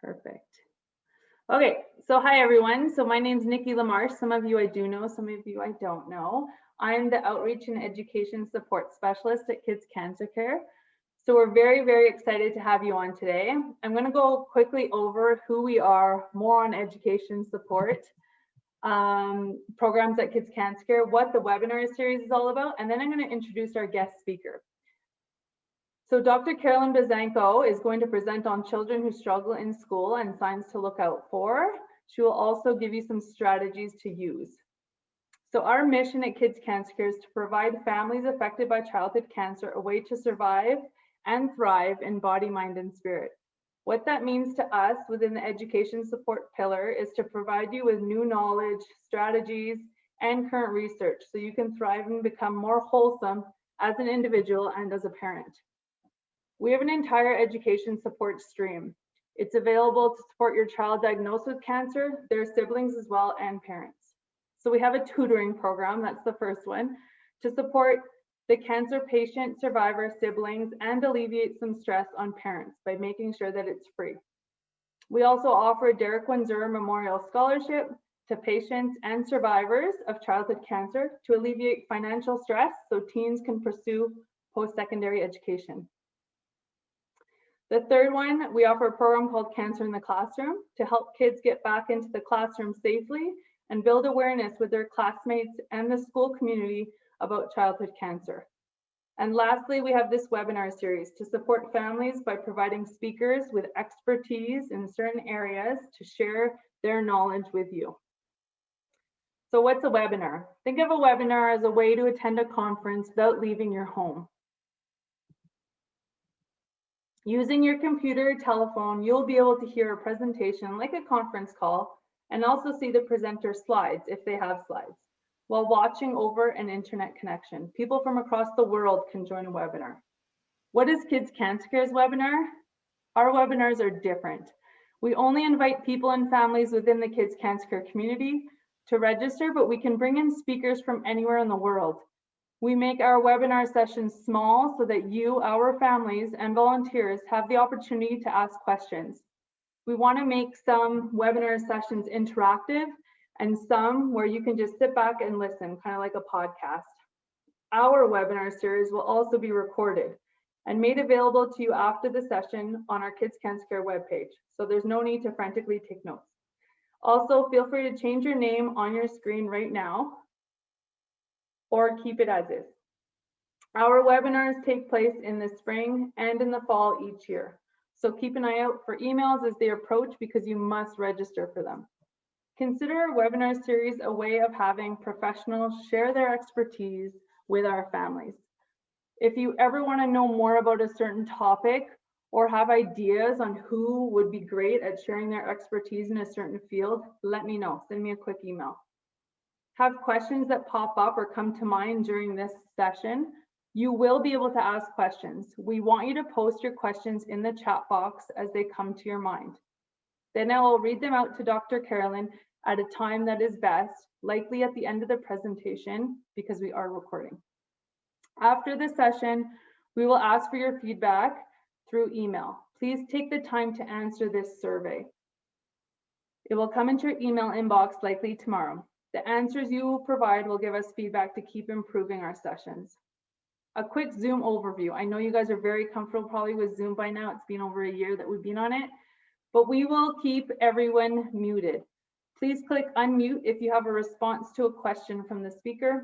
Perfect. Okay, so hi everyone. So my name's Nikki Lamarche. Some of you I do know, some of you I don't know. I'm the Outreach and Education Support Specialist at Kids Cancer Care. So we're very, very excited to have you on today. I'm going to go quickly over who we are, more on education support, programs at Kids Cancer Care, what the webinar series is all about, and then I'm going to introduce our guest speaker. So Dr. Carolyn Buzanko is going to present on children who struggle in school and signs to look out for. She will also give you some strategies to use. So our mission at Kids Cancer Care is to provide families affected by childhood cancer a way to survive and thrive in body, mind, and spirit. What that means to us within the education support pillar is to provide you with new knowledge, strategies, and current research so you can thrive and become more wholesome as an individual and as a parent. We have an entire education support stream. It's available to support your child diagnosed with cancer, their siblings as well, and parents. So we have a tutoring program, that's the first one, to support the cancer patient, survivor, siblings, and alleviate some stress on parents by making sure that it's free. We also offer a Derek Windsor Memorial Scholarship to patients and survivors of childhood cancer to alleviate financial stress so teens can pursue post-secondary education. The third one, we offer a program called Cancer in the Classroom to help kids get back into the classroom safely and build awareness with their classmates and the school community about childhood cancer. And lastly, we have this webinar series to support families by providing speakers with expertise in certain areas to share their knowledge with you. So what's a webinar? Think of a webinar as a way to attend a conference without leaving your home. Using your computer or telephone, you'll be able to hear a presentation like a conference call and also see the presenter's slides if they have slides while watching over an internet connection. People from across the world can join a webinar. What is Kids Cancer Care's webinar? Our webinars are different. We only invite people and families within the Kids Cancer Care community to register, but we can bring in speakers from anywhere in the world. We make our webinar sessions small so that you, our families, and volunteers have the opportunity to ask questions. We want to make some webinar sessions interactive and some where you can just sit back and listen, kind of like a podcast. Our webinar series will also be recorded and made available to you after the session on our Kids Cancer Care webpage, so there's no need to frantically take notes. Also, feel free to change your name on your screen right now or keep it as is. Our webinars take place in the spring and in the fall each year. So keep an eye out for emails as they approach because you must register for them. Consider our webinar series a way of having professionals share their expertise with our families. If you ever want to know more about a certain topic or have ideas on who would be great at sharing their expertise in a certain field, let me know. Send me a quick email. Have questions that pop up or come to mind during this session, you will be able to ask questions. We want you to post your questions in the chat box as they come to your mind. Then I will read them out to Dr. Carolyn at a time that is best, likely at the end of the presentation because we are recording. After the session, we will ask for your feedback through email. Please take the time to answer this survey. It will come into your email inbox likely tomorrow. The answers you will provide will give us feedback to keep improving our sessions. A quick Zoom overview. I know you guys are very comfortable probably with Zoom by now. It's been over a year that we've been on it, but we will keep everyone muted. Please click unmute if you have a response to a question from the speaker.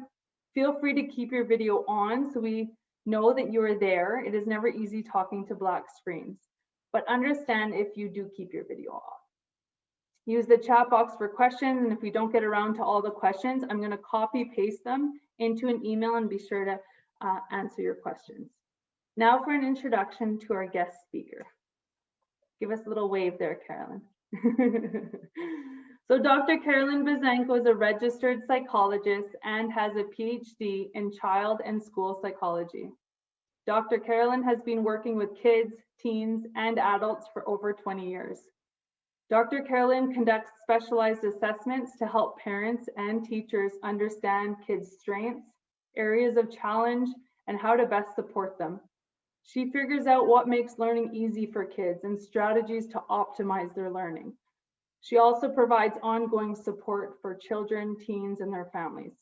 Feel free to keep your video on so we know that you are there. It is never easy talking to black screens, but understand if you do keep your video off. Use the chat box for questions, and if we don't get around to all the questions, I'm going to copy paste them into an email and be sure to answer your questions. Now for an introduction to our guest speaker. Give us a little wave there, Carolyn. So Dr. Carolyn Buzanko is a registered psychologist and has a PhD in child and school psychology. Dr. Carolyn has been working with kids, teens, and adults for over 20 years. Dr. Carolyn conducts specialized assessments to help parents and teachers understand kids' strengths, areas of challenge, and how to best support them. She figures out what makes learning easy for kids and strategies to optimize their learning. She also provides ongoing support for children, teens, and their families.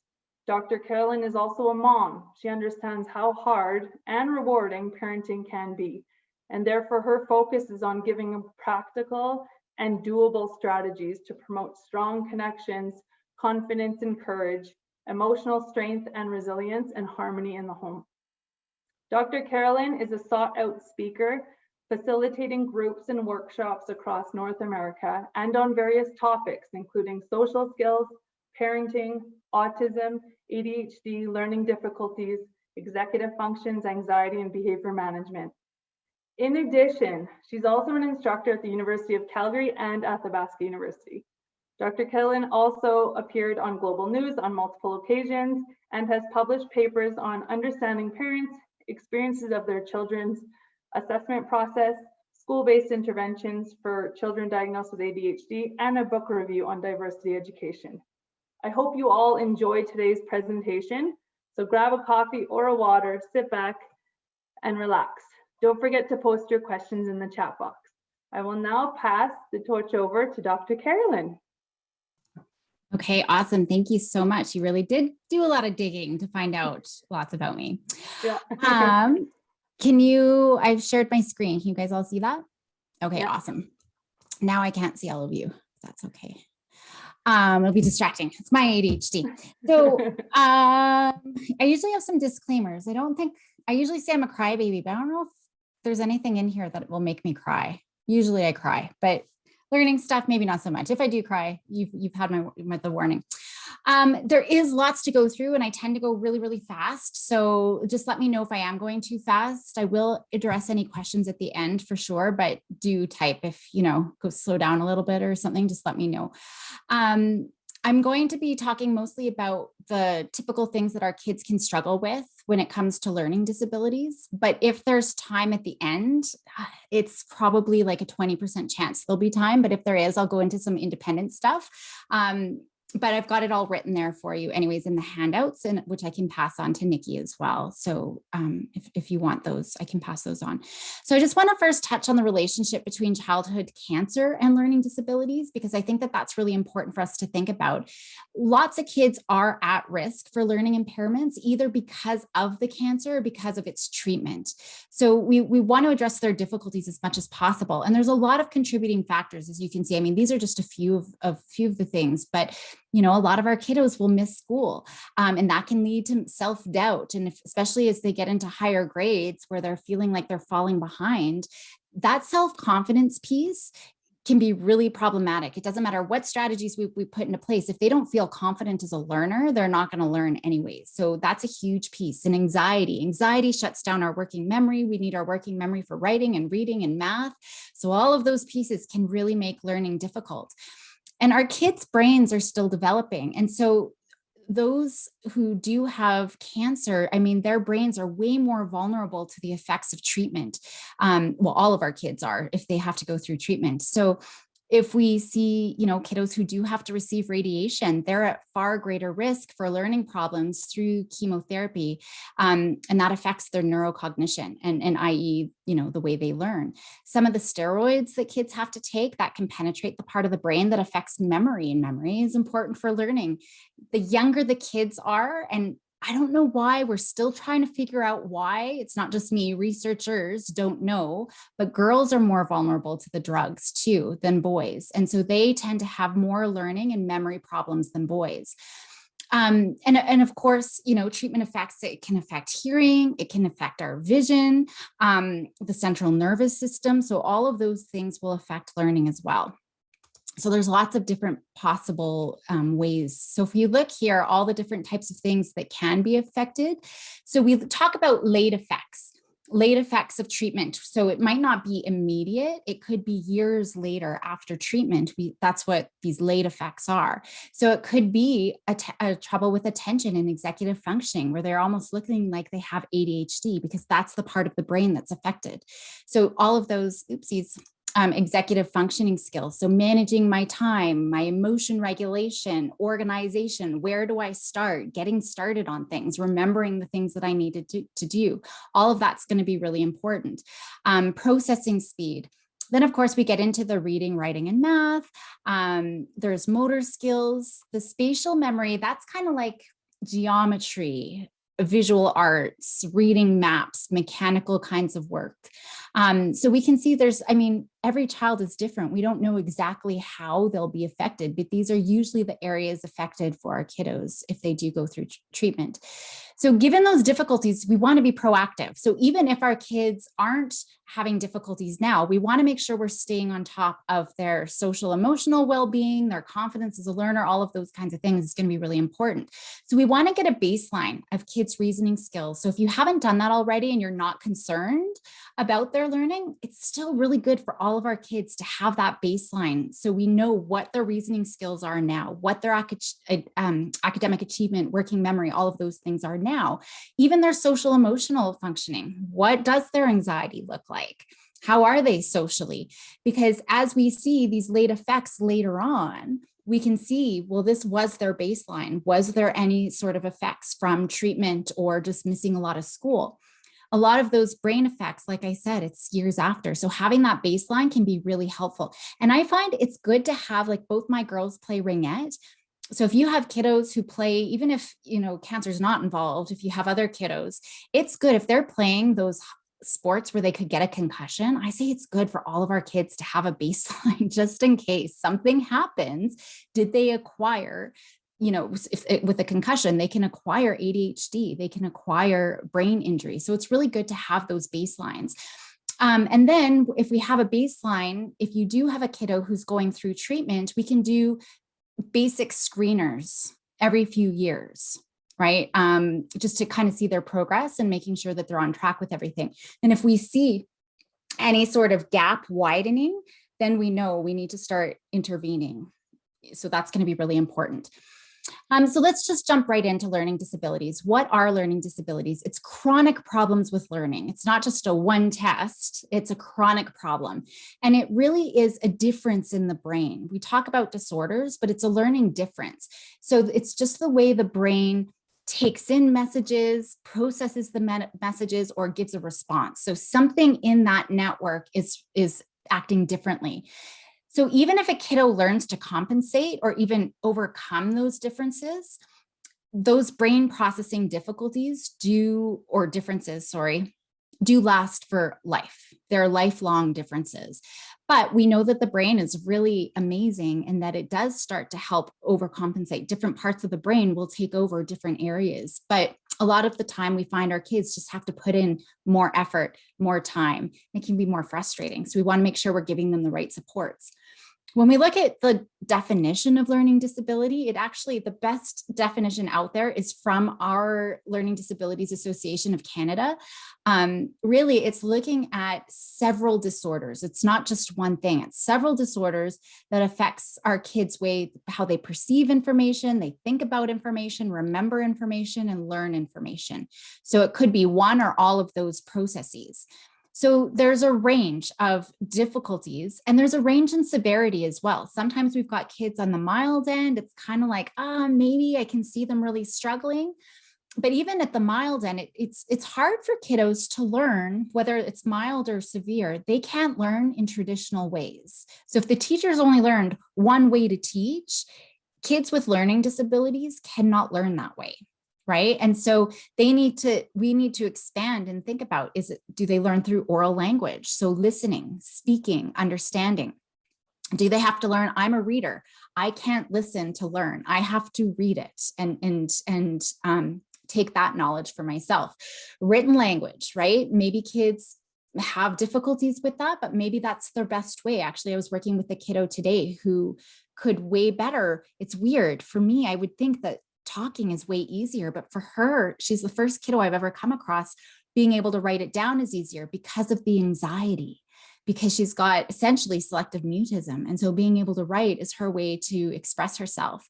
Dr. Carolyn is also a mom. She understands how hard and rewarding parenting can be, and therefore her focus is on giving practical and doable strategies to promote strong connections, confidence and courage, emotional strength and resilience, and harmony in the home. Dr. Carolyn is a sought-out speaker, facilitating groups and workshops across North America and on various topics, including social skills, parenting, autism, ADHD, learning difficulties, executive functions, anxiety, and behavior management. In addition, she's also an instructor at the University of Calgary and Athabasca University. Dr. Carolyn also appeared on Global News on multiple occasions and has published papers on understanding parents, experiences of their children's assessment process, school-based interventions for children diagnosed with ADHD, and a book review on diversity education. I hope you all enjoyed today's presentation. So grab a coffee or a water, sit back and relax. Don't forget to post your questions in the chat box. I will now pass the torch over to Dr. Carolyn. Okay, awesome. Thank you so much. You really did do a lot of digging to find out lots about me. Yeah. I've shared my screen. Can you guys all see that? Okay, yeah. Awesome. Now I can't see all of you. That's okay. It'll be distracting. It's my ADHD. So I usually have some disclaimers. I usually say I'm a crybaby, but I don't know if there's anything in here that will make me cry. Usually I cry, but learning stuff, maybe not so much. If I do cry, you've had the warning. There is lots to go through and I tend to go really, really fast. So just let me know if I am going too fast. I will address any questions at the end for sure, but do type if, go slow down a little bit or something, just let me know. I'm going to be talking mostly about the typical things that our kids can struggle with when it comes to learning disabilities. But if there's time at the end, it's probably like a 20% chance there'll be time. But if there is, I'll go into some independent stuff. But I've got it all written there for you anyways in the handouts, and which I can pass on to Nikki as well. So if you want those, I can pass those on. So I just want to first touch on the relationship between childhood cancer and learning disabilities, because I think that that's really important for us to think about. Lots of kids are at risk for learning impairments, either because of the cancer or because of its treatment. So we want to address their difficulties as much as possible. And there's a lot of contributing factors, as you can see. I mean, these are just a few of the things, but a lot of our kiddos will miss school, and that can lead to self-doubt. And especially as they get into higher grades where they're feeling like they're falling behind, that self-confidence piece can be really problematic. It doesn't matter what strategies we put into place. If they don't feel confident as a learner, they're not going to learn anyways. So that's a huge piece. And anxiety shuts down our working memory. We need our working memory for writing and reading and math. So all of those pieces can really make learning difficult. And our kids' brains are still developing. And so those who do have cancer, I mean, their brains are way more vulnerable to the effects of treatment. Well, all of our kids are if they have to go through treatment. So if we see, kiddos who do have to receive radiation, they're at far greater risk for learning problems through chemotherapy. And that affects their neurocognition and i.e., the way they learn. Some of the steroids that kids have to take that can penetrate the part of the brain that affects memory, and memory is important for learning. The younger the kids are, and I don't know why, we're still trying to figure out why. It's not just me, researchers don't know, but girls are more vulnerable to the drugs too than boys. And so they tend to have more learning and memory problems than boys. And of course, treatment effects, it can affect hearing, it can affect our vision, the central nervous system. So all of those things will affect learning as well. So there's lots of different possible ways. So if you look here, all the different types of things that can be affected. So we talk about late effects of treatment. So it might not be immediate. It could be years later after treatment. That's what these late effects are. So it could be a trouble with attention and executive functioning, where they're almost looking like they have ADHD because that's the part of the brain that's affected. So all of those, oopsies. executive functioning skills. So managing my time, my emotion regulation, organization, where do I start, getting started on things, remembering the things that I needed to do. All of that's going to be really important. Processing speed. Then, of course, we get into the reading, writing, and math. There's motor skills, the spatial memory, that's kind of like geometry, visual arts, reading maps, mechanical kinds of work. So we can see every child is different. We don't know exactly how they'll be affected, but these are usually the areas affected for our kiddos if they do go through treatment. So given those difficulties, we want to be proactive. So even if our kids aren't having difficulties now, we want to make sure we're staying on top of their social emotional well-being, their confidence as a learner, all of those kinds of things is going to be really important. So we want to get a baseline of kids' reasoning skills. So if you haven't done that already and you're not concerned about their learning, it's still really good for all of our kids to have that baseline. So we know what their reasoning skills are now, what their academic achievement, working memory, all of those things are now, even their social emotional functioning. What does their anxiety look like? How are they socially? Because as we see these late effects later on, we can see, well, this was their baseline. Was there any sort of effects from treatment or just missing a lot of school? A lot of those brain effects, like I said, it's years after. So having that baseline can be really helpful. And I find it's good to have, like, both my girls play ringette. So if you have kiddos who play, even if, cancer is not involved, if you have other kiddos, it's good if they're playing those sports where they could get a concussion. I say it's good for all of our kids to have a baseline just in case something happens. Did they acquire, with a concussion, they can acquire ADHD, they can acquire brain injury. So it's really good to have those baselines. And then if we have a baseline, if you do have a kiddo who's going through treatment, we can do basic screeners every few years, right? Just to kind of see their progress and making sure that they're on track with everything. And if we see any sort of gap widening, then we know we need to start intervening. So that's going to be really important. So let's just jump right into learning disabilities. What are learning disabilities? It's chronic problems with learning. It's not just a one test, it's a chronic problem. And it really is a difference in the brain. We talk about disorders, but it's a learning difference. So it's just the way the brain takes in messages, processes the messages, or gives a response. So something in that network is acting differently. So even if a kiddo learns to compensate or even overcome those differences, those brain processing difficulties do last for life. They're lifelong differences. But we know that the brain is really amazing and that it does start to help overcompensate. Different parts of the brain will take over different areas. But a lot of the time we find our kids just have to put in more effort, more time. It can be more frustrating. So we want to make sure we're giving them the right supports. When we look at the definition of learning disability, the best definition out there is from our Learning Disabilities Association of Canada. Really, it's looking at several disorders. It's not just one thing. It's several disorders that affects our kids' how they perceive information, they think about information, remember information, and learn information. So it could be one or all of those processes. So there's a range of difficulties and there's a range in severity as well. Sometimes we've got kids on the mild end. It's kind of like, maybe I can see them really struggling. But even at the mild end, it's hard for kiddos to learn, whether it's mild or severe. They can't learn in traditional ways. So if the teachers only learned one way to teach, kids with learning disabilities cannot learn that way. Right. And so we need to expand and think about, do they learn through oral language? So listening, speaking, understanding. Do they have to learn? I'm a reader. I can't listen to learn. I have to read it and take that knowledge for myself. Written language, right? Maybe kids have difficulties with that, but maybe that's their best way. Actually, I was working with a kiddo today who could way better. It's weird. For me, I would think that talking is way easier, but for her, she's the first kiddo I've ever come across being able to write it down is easier because of the anxiety, because she's got essentially selective mutism. And so being able to write is her way to express herself.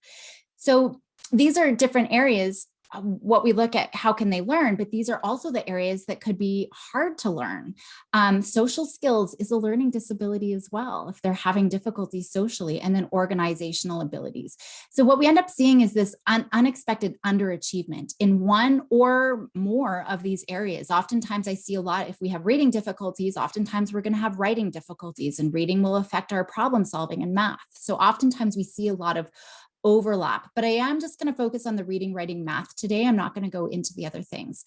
So these are different areas. what we look at, how can they learn? But these are also the areas that could be hard to learn. Social skills is a learning disability as well, if they're having difficulties socially, and then organizational abilities. So what we end up seeing is this unexpected underachievement in one or more of these areas. Oftentimes I see a lot, if we have reading difficulties, oftentimes we're going to have writing difficulties, and reading will affect our problem solving and math. So oftentimes we see a lot of overlap, but I am just going to focus on the reading, writing, math today. I'm not going to go into the other things.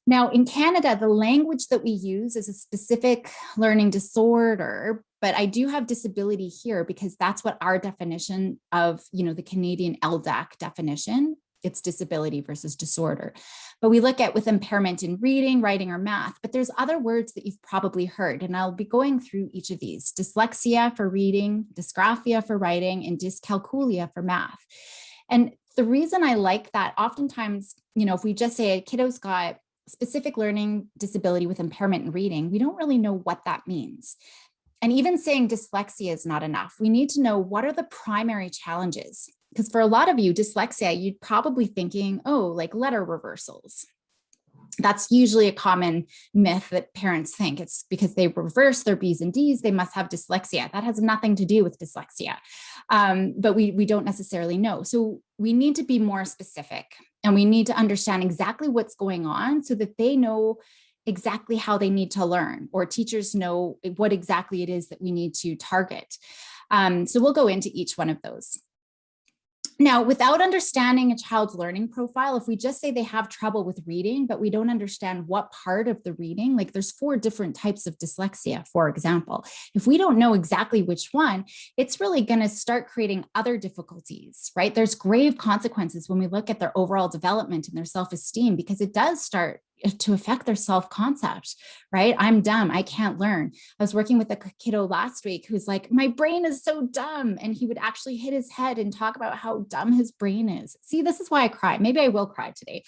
Now, in Canada, the language that we use is a specific learning disorder, but I do have disability here because that's what our definition of, the Canadian LDAC definition. It's disability versus disorder. But we look at with impairment in reading, writing, or math, but there's other words that you've probably heard, and I'll be going through each of these: dyslexia for reading, dysgraphia for writing, and dyscalculia for math. And the reason I like that, oftentimes, if we just say a kiddo's got specific learning disability with impairment in reading, we don't really know what that means. And even saying dyslexia is not enough. We need to know what are the primary challenges. Because for a lot of you, dyslexia, you'd probably thinking, oh, like letter reversals. That's usually a common myth that parents think. It's because they reverse their B's and D's, they must have dyslexia. That has nothing to do with dyslexia, but we don't necessarily know. So we need to be more specific, and we need to understand exactly what's going on so that they know exactly how they need to learn, or teachers know what exactly it is that we need to target. So we'll go into each one of those. Now, without understanding a child's learning profile, if we just say they have trouble with reading, but we don't understand what part of the reading, like there's 4 different types of dyslexia, for example. If we don't know exactly which one, it's really going to start creating other difficulties, right? There's grave consequences when we look at their overall development and their self-esteem, because it does start to affect their self-concept, right? I'm dumb, I can't learn. I was working with a kiddo last week who's like, my brain is so dumb. And he would actually hit his head and talk about how dumb his brain is. See, this is why I cry. Maybe I will cry today.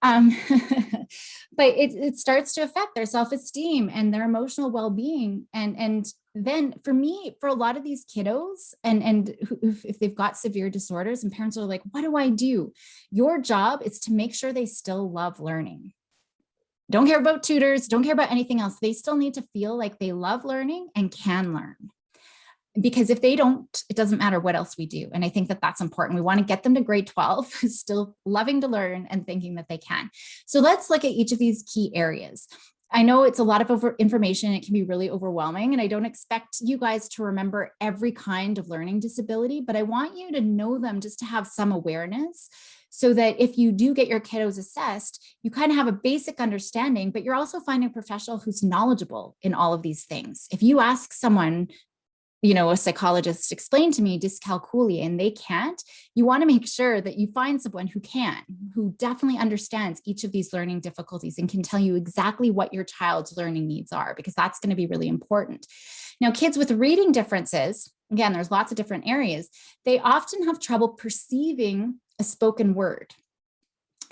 But it starts to affect their self-esteem and their emotional well-being. And then for me, for a lot of these kiddos, and if they've got severe disorders, and parents are like, what do I do? Your job is to make sure they still love learning. Don't care about tutors, don't care about anything else. They still need to feel like they love learning and can learn. Because if they don't, it doesn't matter what else we do. And I think that that's important. We want to get them to grade 12, still loving to learn and thinking that they can. So let's look at each of these key areas. I know it's a lot of information. It can be really overwhelming, and I don't expect you guys to remember every kind of learning disability, but I want you to know them just to have some awareness, so that if you do get your kiddos assessed, you kind of have a basic understanding, but you're also finding a professional who's knowledgeable in all of these things. If you ask someone, a psychologist, explain to me dyscalculia, and they can't, you want to make sure that you find someone who can, who definitely understands each of these learning difficulties and can tell you exactly what your child's learning needs are, because that's going to be really important. Now, kids with reading differences, again, there's lots of different areas, they often have trouble perceiving a spoken word.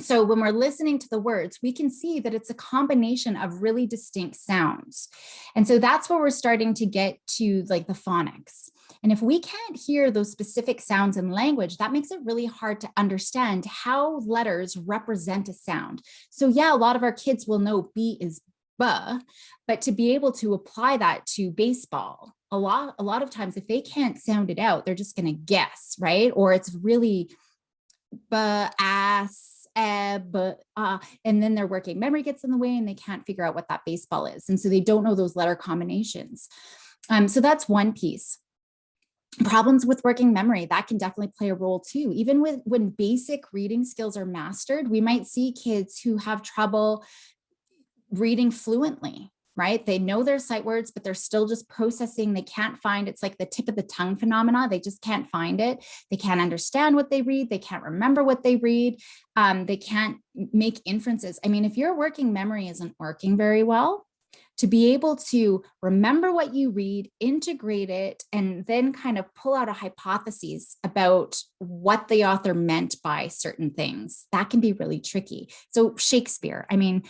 So when we're listening to the words, we can see that it's a combination of really distinct sounds. And so that's where we're starting to get to like the phonics. And if we can't hear those specific sounds in language, that makes it really hard to understand how letters represent a sound. So yeah, a lot of our kids will know B is buh, but to be able to apply that to baseball, a lot of times, if they can't sound it out, they're just going to guess, right? Or it's really ass, and then their working memory gets in the way and they can't figure out what that baseball is. And so they don't know those letter combinations. So that's one piece. Problems with working memory, that can definitely play a role too. Even when basic reading skills are mastered, we might see kids who have trouble reading fluently, right? They know their sight words, but they're still just processing. They can't find, it's like the tip of the tongue phenomena. They just can't find it. They can't understand what they read. They can't remember what they read. They can't make inferences. I mean, if your working memory isn't working very well, to be able to remember what you read, integrate it, and then kind of pull out a hypothesis about what the author meant by certain things, that can be really tricky. So Shakespeare, I mean,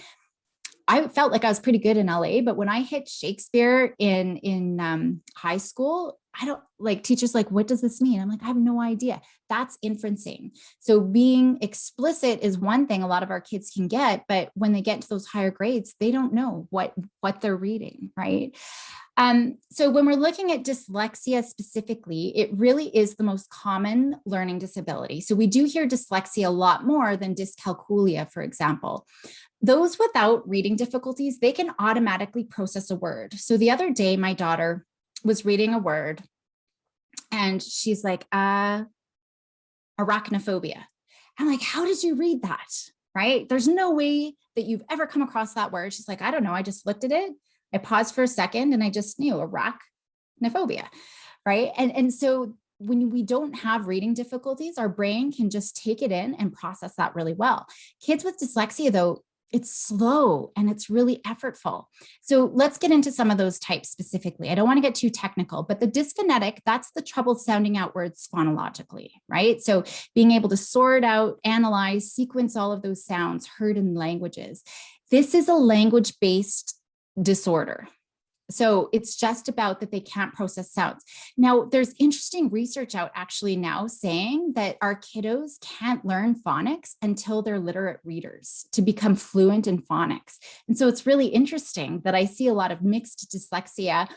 I felt like I was pretty good in LA, but when I hit Shakespeare in high school, I don't like teachers like, what does this mean? I'm like, I have no idea. That's inferencing. So being explicit is one thing a lot of our kids can get, but when they get to those higher grades, they don't know what they're reading, right? So when we're looking at dyslexia specifically, it really is the most common learning disability. So we do hear dyslexia a lot more than dyscalculia, for example. Those without reading difficulties, they can automatically process a word. So the other day, my daughter was reading a word and she's like, arachnophobia. I'm like, how did you read that? Right? There's no way that you've ever come across that word. She's like, I don't know. I just looked at it. I paused for a second and I just knew arachnophobia, right? And so when we don't have reading difficulties, our brain can just take it in and process that really well. Kids with dyslexia, though, it's slow and it's really effortful. So let's get into some of those types specifically. I don't want to get too technical, but the dysphonetic, that's the trouble sounding out words phonologically, right? So being able to sort out, analyze, sequence all of those sounds heard in languages. This is a language-based disorder. So it's just about that they can't process sounds. Now, there's interesting research out actually now saying that our kiddos can't learn phonics until they're literate readers to become fluent in phonics. And so it's really interesting that I see a lot of mixed dyslexia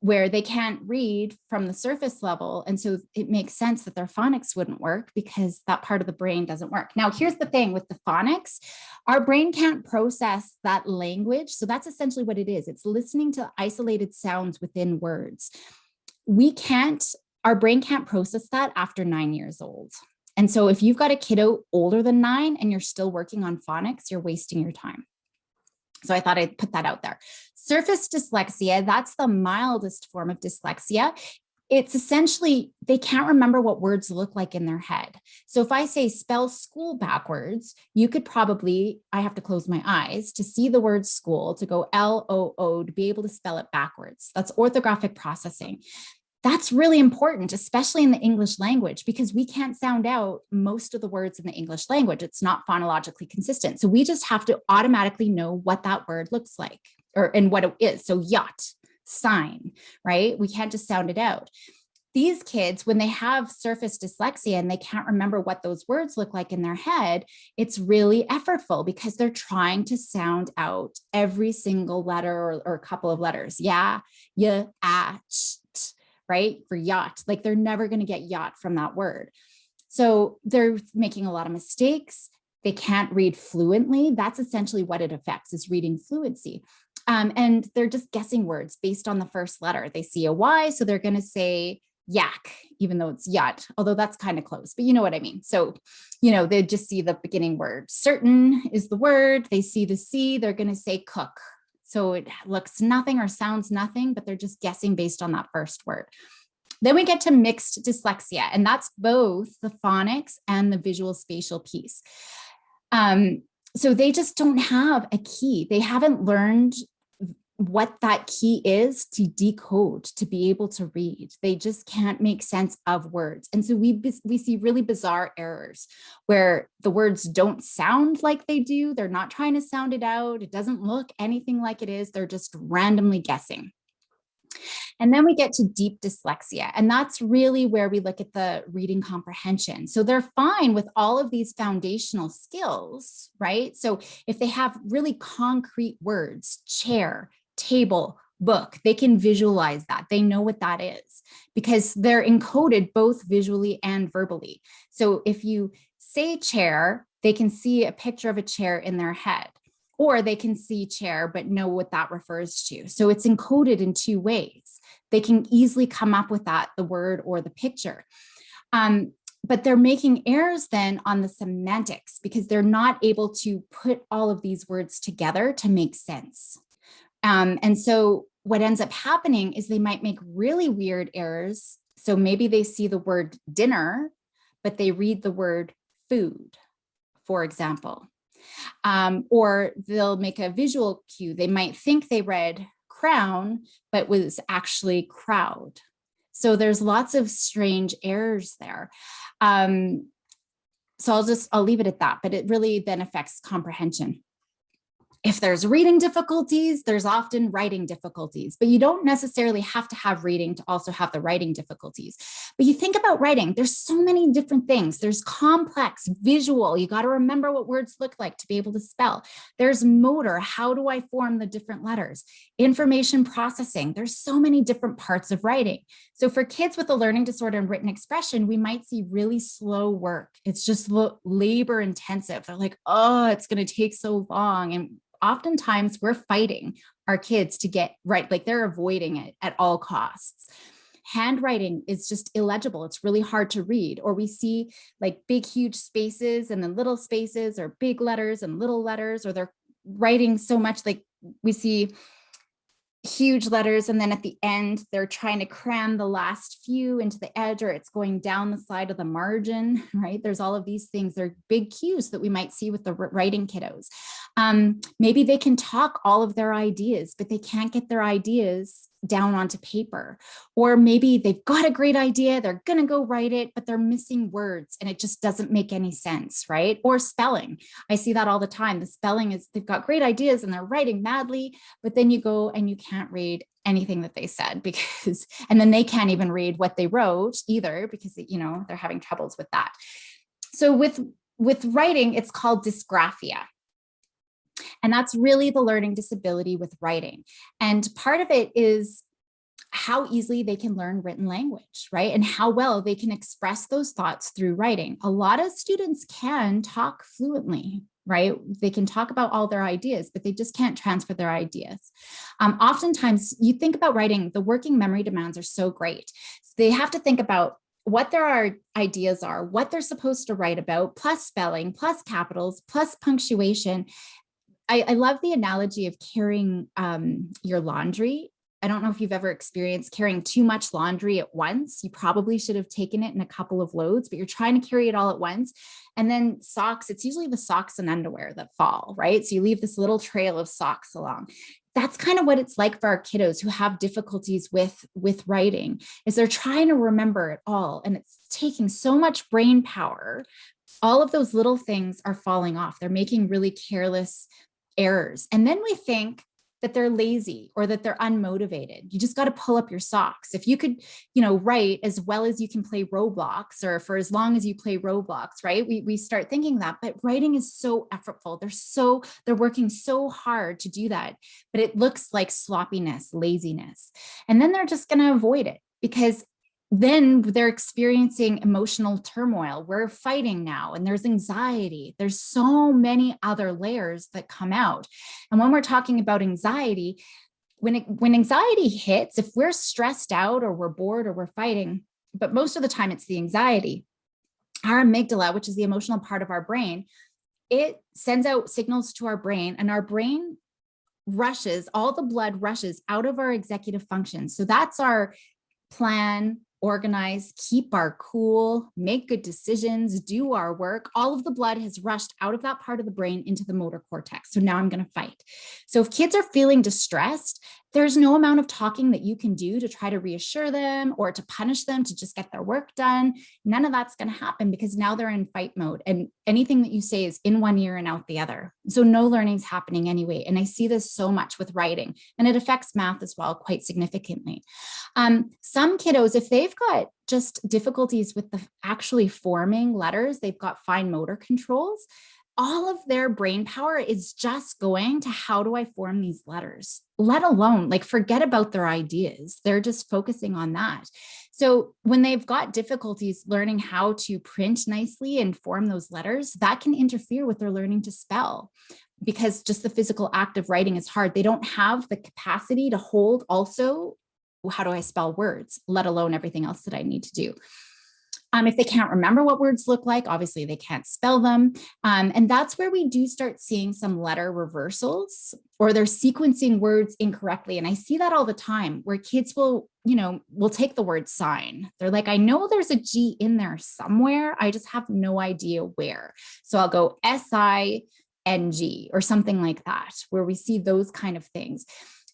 where they can't read from the surface level. And so it makes sense that their phonics wouldn't work because that part of the brain doesn't work. Now, here's the thing with the phonics, our brain can't process that language. So that's essentially what it is. It's listening to isolated sounds within words. Our brain can't process that after 9 years old. And so if you've got a kiddo older than 9 and you're still working on phonics, you're wasting your time. So I thought I'd put that out there. Surface dyslexia, that's the mildest form of dyslexia. It's essentially, they can't remember what words look like in their head. So if I say spell school backwards, you could probably, I have to close my eyes to see the word school, to go L-O-O, to be able to spell it backwards. That's orthographic processing. That's really important, especially in the English language, because we can't sound out most of the words in the English language. It's not phonologically consistent. So we just have to automatically know what that word looks like and what it is. So yacht, sign, right? We can't just sound it out. These kids, when they have surface dyslexia and they can't remember what those words look like in their head, it's really effortful because they're trying to sound out every single letter or a couple of letters. Yeah, right? For yacht, like they're never going to get yacht from that word. So they're making a lot of mistakes. They can't read fluently. That's essentially what it affects, is reading fluency. And they're just guessing words based on the first letter. They see a Y, so they're going to say yak, even though it's yacht, although that's kind of close, but you know what I mean. So, they just see the beginning word. Certain is the word. They see the C, they're going to say cook. So it looks nothing or sounds nothing, but they're just guessing based on that first word. Then we get to mixed dyslexia, and that's both the phonics and the visual spatial piece. So they just don't have a key. They haven't learned what that key is to decode, to be able to read. They just can't make sense of words. And so we see really bizarre errors where the words don't sound like they do. They're not trying to sound it out. It doesn't look anything like it is. They're just randomly guessing. And then we get to deep dyslexia, and that's really where we look at the reading comprehension. So they're fine with all of these foundational skills, right? So if they have really concrete words, chair, table, book, they can visualize that. They know what that is because they're encoded both visually and verbally. So if you say chair, they can see a picture of a chair in their head, or they can see chair, but know what that refers to. So it's encoded in two ways. They can easily come up with that, the word or the picture. But they're making errors then on the semantics because they're not able to put all of these words together to make sense. And so what ends up happening is they might make really weird errors. So maybe they see the word dinner, but they read the word food, for example. Or they'll make a visual cue. They might think they read crown, but was actually crowd. So there's lots of strange errors there. So I'll leave it at that, but it really then affects comprehension. If there's reading difficulties, there's often writing difficulties, but you don't necessarily have to have reading to also have the writing difficulties. But you think about writing, there's so many different things. There's complex, visual, you got to remember what words look like to be able to spell. There's motor, how do I form the different letters? Information processing, there's so many different parts of writing. So for kids with a learning disorder and written expression, we might see really slow work. It's just labor intensive. They're like, oh, it's going to take so long. And oftentimes we're fighting our kids to get right, like they're avoiding it at all costs. Handwriting is just illegible. It's really hard to read, or we see like big, huge spaces and then little spaces, or big letters and little letters, or they're writing so much, like we see huge letters, and then at the end they're trying to cram the last few into the edge, or it's going down the side of the margin, right? There's all of these things. They're big cues that we might see with the writing kiddos. Maybe they can talk all of their ideas, but they can't get their ideas down onto paper. Or maybe they've got a great idea, they're going to go write it, but they're missing words and it just doesn't make any sense, right? Or spelling. I see that all the time. The spelling is, they've got great ideas and they're writing madly, but then you go and you can't read anything that they said, because, and then they can't even read what they wrote either, because, you know, they're having troubles with that. So with writing, it's called dysgraphia. And that's really the learning disability with writing. And part of it is how easily they can learn written language, right? And how well they can express those thoughts through writing. A lot of students can talk fluently, right? They can talk about all their ideas, but they just can't transfer their ideas. Oftentimes, you think about writing, the working memory demands are so great. They have to think about what their ideas are, what they're supposed to write about, plus spelling, plus capitals, plus punctuation. I love the analogy of carrying your laundry. I don't know if you've ever experienced carrying too much laundry at once. You probably should have taken it in a couple of loads, but you're trying to carry it all at once. And then socks, it's usually the socks and underwear that fall, right? So you leave this little trail of socks along. That's kind of what it's like for our kiddos who have difficulties with writing, is they're trying to remember it all. And it's taking so much brain power. All of those little things are falling off. They're making really careless errors. And then we think that they're lazy or that they're unmotivated. You just got to pull up your socks. If you could, you know, write as well as you can play Roblox, or for as long as you play Roblox, right? We start thinking that, but writing is so effortful. They're working so hard to do that, but it looks like sloppiness, laziness. And then they're just going to avoid it, because then they're experiencing emotional turmoil. We're fighting now, and there's anxiety. There's so many other layers that come out. And when we're talking about anxiety, when anxiety hits, if we're stressed out or we're bored or we're fighting, but most of the time it's the anxiety, our amygdala, which is the emotional part of our brain, it sends out signals to our brain, and our brain rushes, all the blood rushes out of our executive functions. So that's our plan, organize, keep our cool, make good decisions, do our work. All of the blood has rushed out of that part of the brain into the motor cortex. So now I'm going to fight. So if kids are feeling distressed, there's no amount of talking that you can do to try to reassure them or to punish them to just get their work done. None of that's going to happen, because now they're in fight mode, and anything that you say is in one ear and out the other. So no learning's happening anyway. And I see this so much with writing, and it affects math as well quite significantly. Some kiddos, if they've got just difficulties with actually forming letters, they've got fine motor controls, all of their brain power is just going to how do I form these letters, let alone like forget about their ideas. They're just focusing on that. So when they've got difficulties learning how to print nicely and form those letters, that can interfere with their learning to spell, because just the physical act of writing is hard. They don't have the capacity to hold also, how do I spell words, let alone everything else that I need to do. If they can't remember what words look like, obviously they can't spell them. And that's where we do start seeing some letter reversals, or they're sequencing words incorrectly. And I see that all the time, where kids will take the word sign. They're like, I know there's a G in there somewhere, I just have no idea where. So I'll go SING or something like that, where we see those kind of things.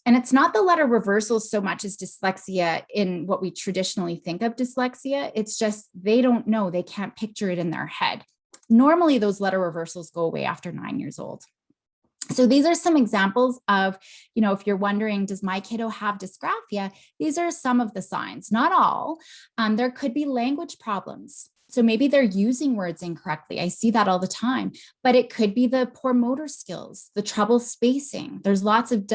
And it's not the letter reversals so much as dyslexia in what we traditionally think of dyslexia. It's just they don't know, they can't picture it in their head. Normally, those letter reversals go away after 9 years old. So these are some examples of, if you're wondering, does my kiddo have dysgraphia? These are some of the signs, not all. There could be language problems. So maybe they're using words incorrectly. I see that all the time, but it could be the poor motor skills, the trouble spacing. There's lots of,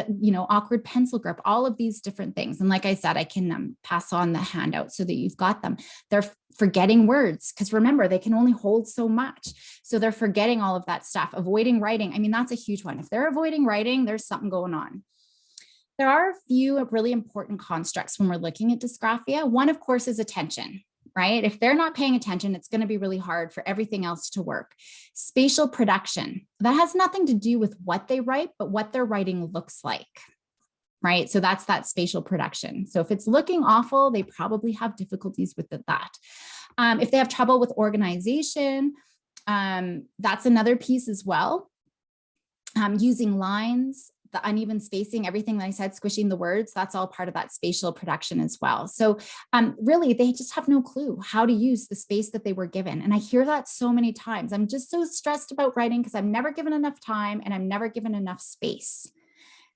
awkward pencil grip, all of these different things. And like I said, I can pass on the handout so that you've got them. They're forgetting words because remember, they can only hold so much. So they're forgetting all of that stuff, avoiding writing. I mean, that's a huge one. If they're avoiding writing, there's something going on. There are a few really important constructs when we're looking at dysgraphia. One, of course, is attention. Right? If they're not paying attention, it's going to be really hard for everything else to work. Spatial production, that has nothing to do with what they write, but what their writing looks like. Right? So that's that spatial production. So if it's looking awful, they probably have difficulties with that. If they have trouble with organization, that's another piece as well. Using lines, the uneven spacing, everything that I said, squishing the words, that's all part of that spatial production as well. So really, they just have no clue how to use the space that they were given. And I hear that so many times. I'm just so stressed about writing because I'm never given enough time and I'm never given enough space.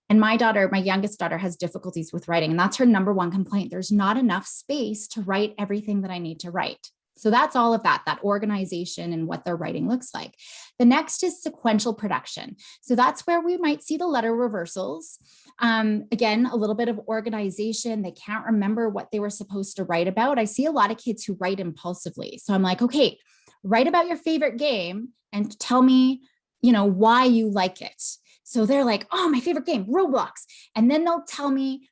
And my youngest daughter has difficulties with writing, and that's her number one complaint. There's not enough space to write everything that I need to write. So that's all of that organization and what their writing looks like. The next is sequential production. So that's where we might see the letter reversals. Again, a little bit of organization. They can't remember what they were supposed to write about. I see a lot of kids who write impulsively. So I'm like, okay, write about your favorite game and tell me, why you like it. So they're like, oh, my favorite game, Roblox. And then they'll tell me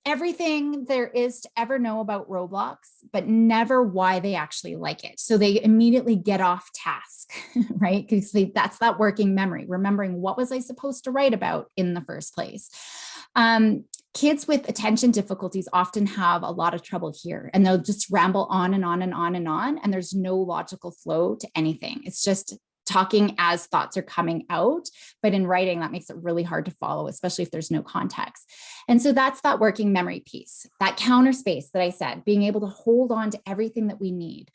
everything there is to ever know about Roblox, but never why they actually like it. So they immediately get off task, right? Because that's that working memory, remembering what was I supposed to write about in the first place. Kids with attention difficulties often have a lot of trouble here, and they'll just ramble on and on and on and on, and there's no logical flow to anything. It's just talking as thoughts are coming out, but in writing, that makes it really hard to follow, especially if there's no context. And so that's that working memory piece, that counter space that I said, being able to hold on to everything that we need.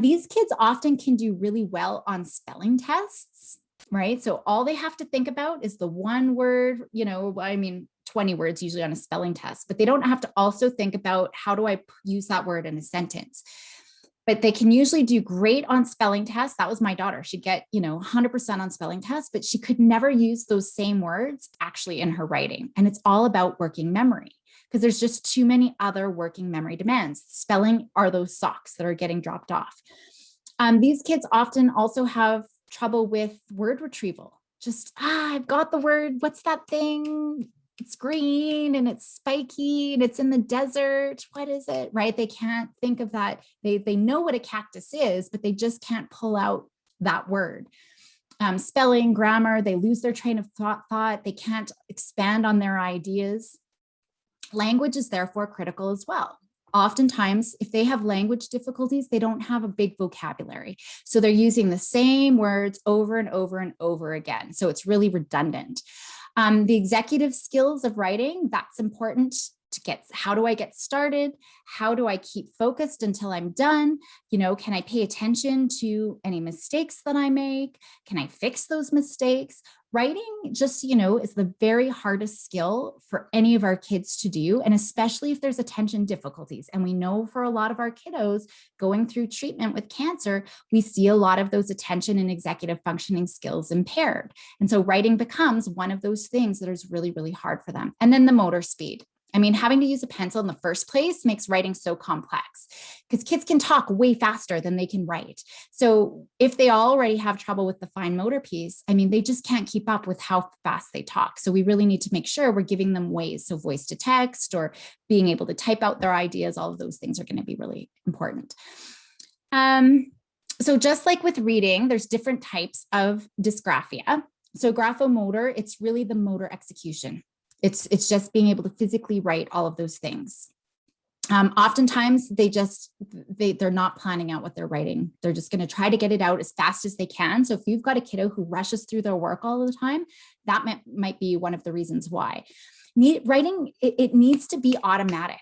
These kids often can do really well on spelling tests, right? So all they have to think about is the one word, 20 words usually on a spelling test, but they don't have to also think about how do I use that word in a sentence. But they can usually do great on spelling tests. That was my daughter. She'd get, 100% on spelling tests, but she could never use those same words actually in her writing. And it's all about working memory because there's just too many other working memory demands. Spelling are those socks that are getting dropped off. These kids often also have trouble with word retrieval. Just, I've got the word. What's that thing? It's green and it's spiky and it's in the desert. What is it? Right? They can't think of that. They know what a cactus is, but they just can't pull out that word. Spelling, grammar, they lose their train of thought. They can't expand on their ideas. Language is therefore critical as well. Oftentimes, if they have language difficulties, they don't have a big vocabulary. So they're using the same words over and over and over again. So it's really redundant. The executive skills of writing, that's important to get. How do I get started? How do I keep focused until I'm done? Can I pay attention to any mistakes that I make? Can I fix those mistakes? Writing just, is the very hardest skill for any of our kids to do, and especially if there's attention difficulties. And we know for a lot of our kiddos going through treatment with cancer, we see a lot of those attention and executive functioning skills impaired. And so writing becomes one of those things that is really, really hard for them. And then the motor speed. Having to use a pencil in the first place makes writing so complex because kids can talk way faster than they can write. So if they already have trouble with the fine motor piece, they just can't keep up with how fast they talk. So we really need to make sure we're giving them ways. So voice to text or being able to type out their ideas, all of those things are going to be really important. So just like with reading, there's different types of dysgraphia. So graphomotor, it's really the motor execution. It's just being able to physically write all of those things. Oftentimes they're not planning out what they're writing. They're just going to try to get it out as fast as they can. So if you've got a kiddo who rushes through their work all the time, that might be one of the reasons why. Writing, it needs to be automatic.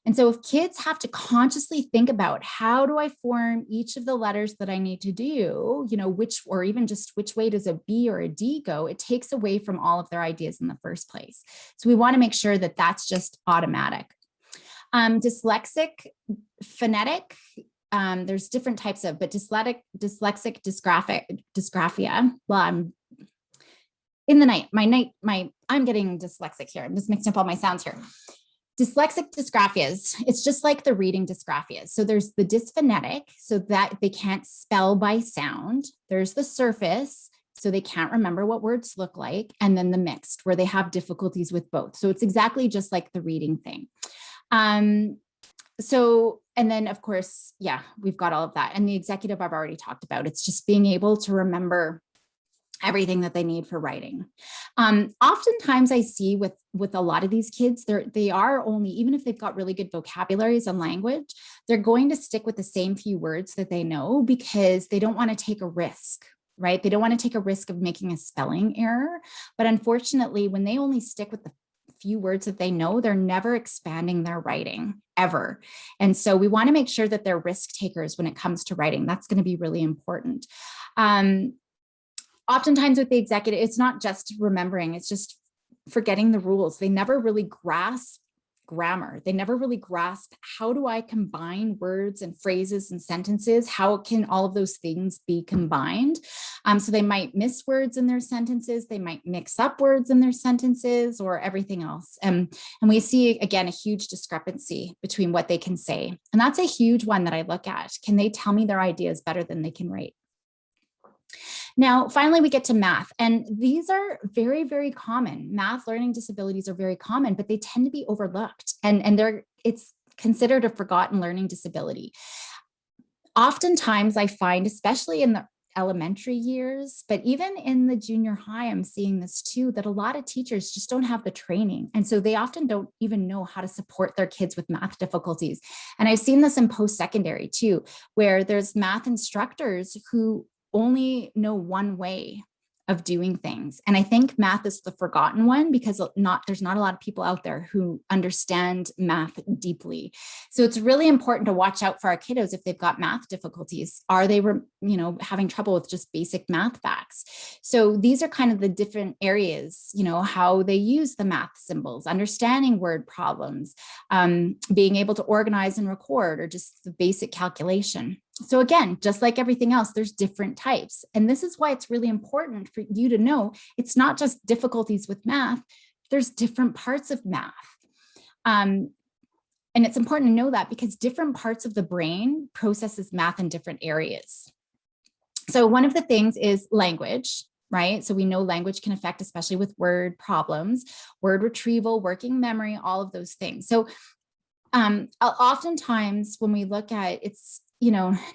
And so if kids have to consciously think about how do I form each of the letters that I need to do, or even just which way does a B or a D go, it takes away from all of their ideas in the first place. So we want to make sure that that's just automatic. Dyslexic, phonetic, there's different types of, but dyslexic, dysgraphia. Well, I'm in the night, I'm getting dyslexic here. I'm just mixing up all my sounds here. Dyslexic dysgraphias, it's just like the reading dysgraphias. So there's the dysphonetic, so that they can't spell by sound. There's the surface, so they can't remember what words look like. And then the mixed, where they have difficulties with both. So it's exactly just like the reading thing. And then of course, yeah, we've got all of that. And the executive I've already talked about. It's just being able to remember everything that they need for writing. Oftentimes I see with a lot of these kids, they are only, even if they've got really good vocabularies and language, they're going to stick with the same few words that they know because they don't want to take a risk, right? They don't want to take a risk of making a spelling error. But unfortunately, when they only stick with the few words that they know, they're never expanding their writing ever. And so we want to make sure that they're risk takers when it comes to writing. That's going to be really important. Oftentimes with the executive, it's not just remembering, it's just forgetting the rules. They never really grasp grammar. They never really grasp, how do I combine words and phrases and sentences? How can all of those things be combined? So they might miss words in their sentences. They might mix up words in their sentences or everything else. And we see, again, a huge discrepancy between what they can say. And that's a huge one that I look at. Can they tell me their ideas better than they can write? Now, finally, we get to math, and these are very, very common. Math learning disabilities are very common, but they tend to be overlooked, and it's considered a forgotten learning disability. Oftentimes, I find, especially in the elementary years, but even in the junior high, I'm seeing this too, that a lot of teachers just don't have the training. And so they often don't even know how to support their kids with math difficulties. And I've seen this in post-secondary too, where there's math instructors who only know one way of doing things. And I think math is the forgotten one because there's not a lot of people out there who understand math deeply. So it's really important to watch out for our kiddos if they've got math difficulties. Are they, having trouble with just basic math facts? So these are kind of the different areas, how they use the math symbols, understanding word problems, being able to organize and record, or just the basic calculation. So again, just like everything else, there's different types. And this is why it's really important for you to know it's not just difficulties with math, there's different parts of math. And it's important to know that because different parts of the brain processes math in different areas. So one of the things is language, right? So we know language can affect, especially with word problems, word retrieval, working memory, all of those things. So oftentimes when we look at it's,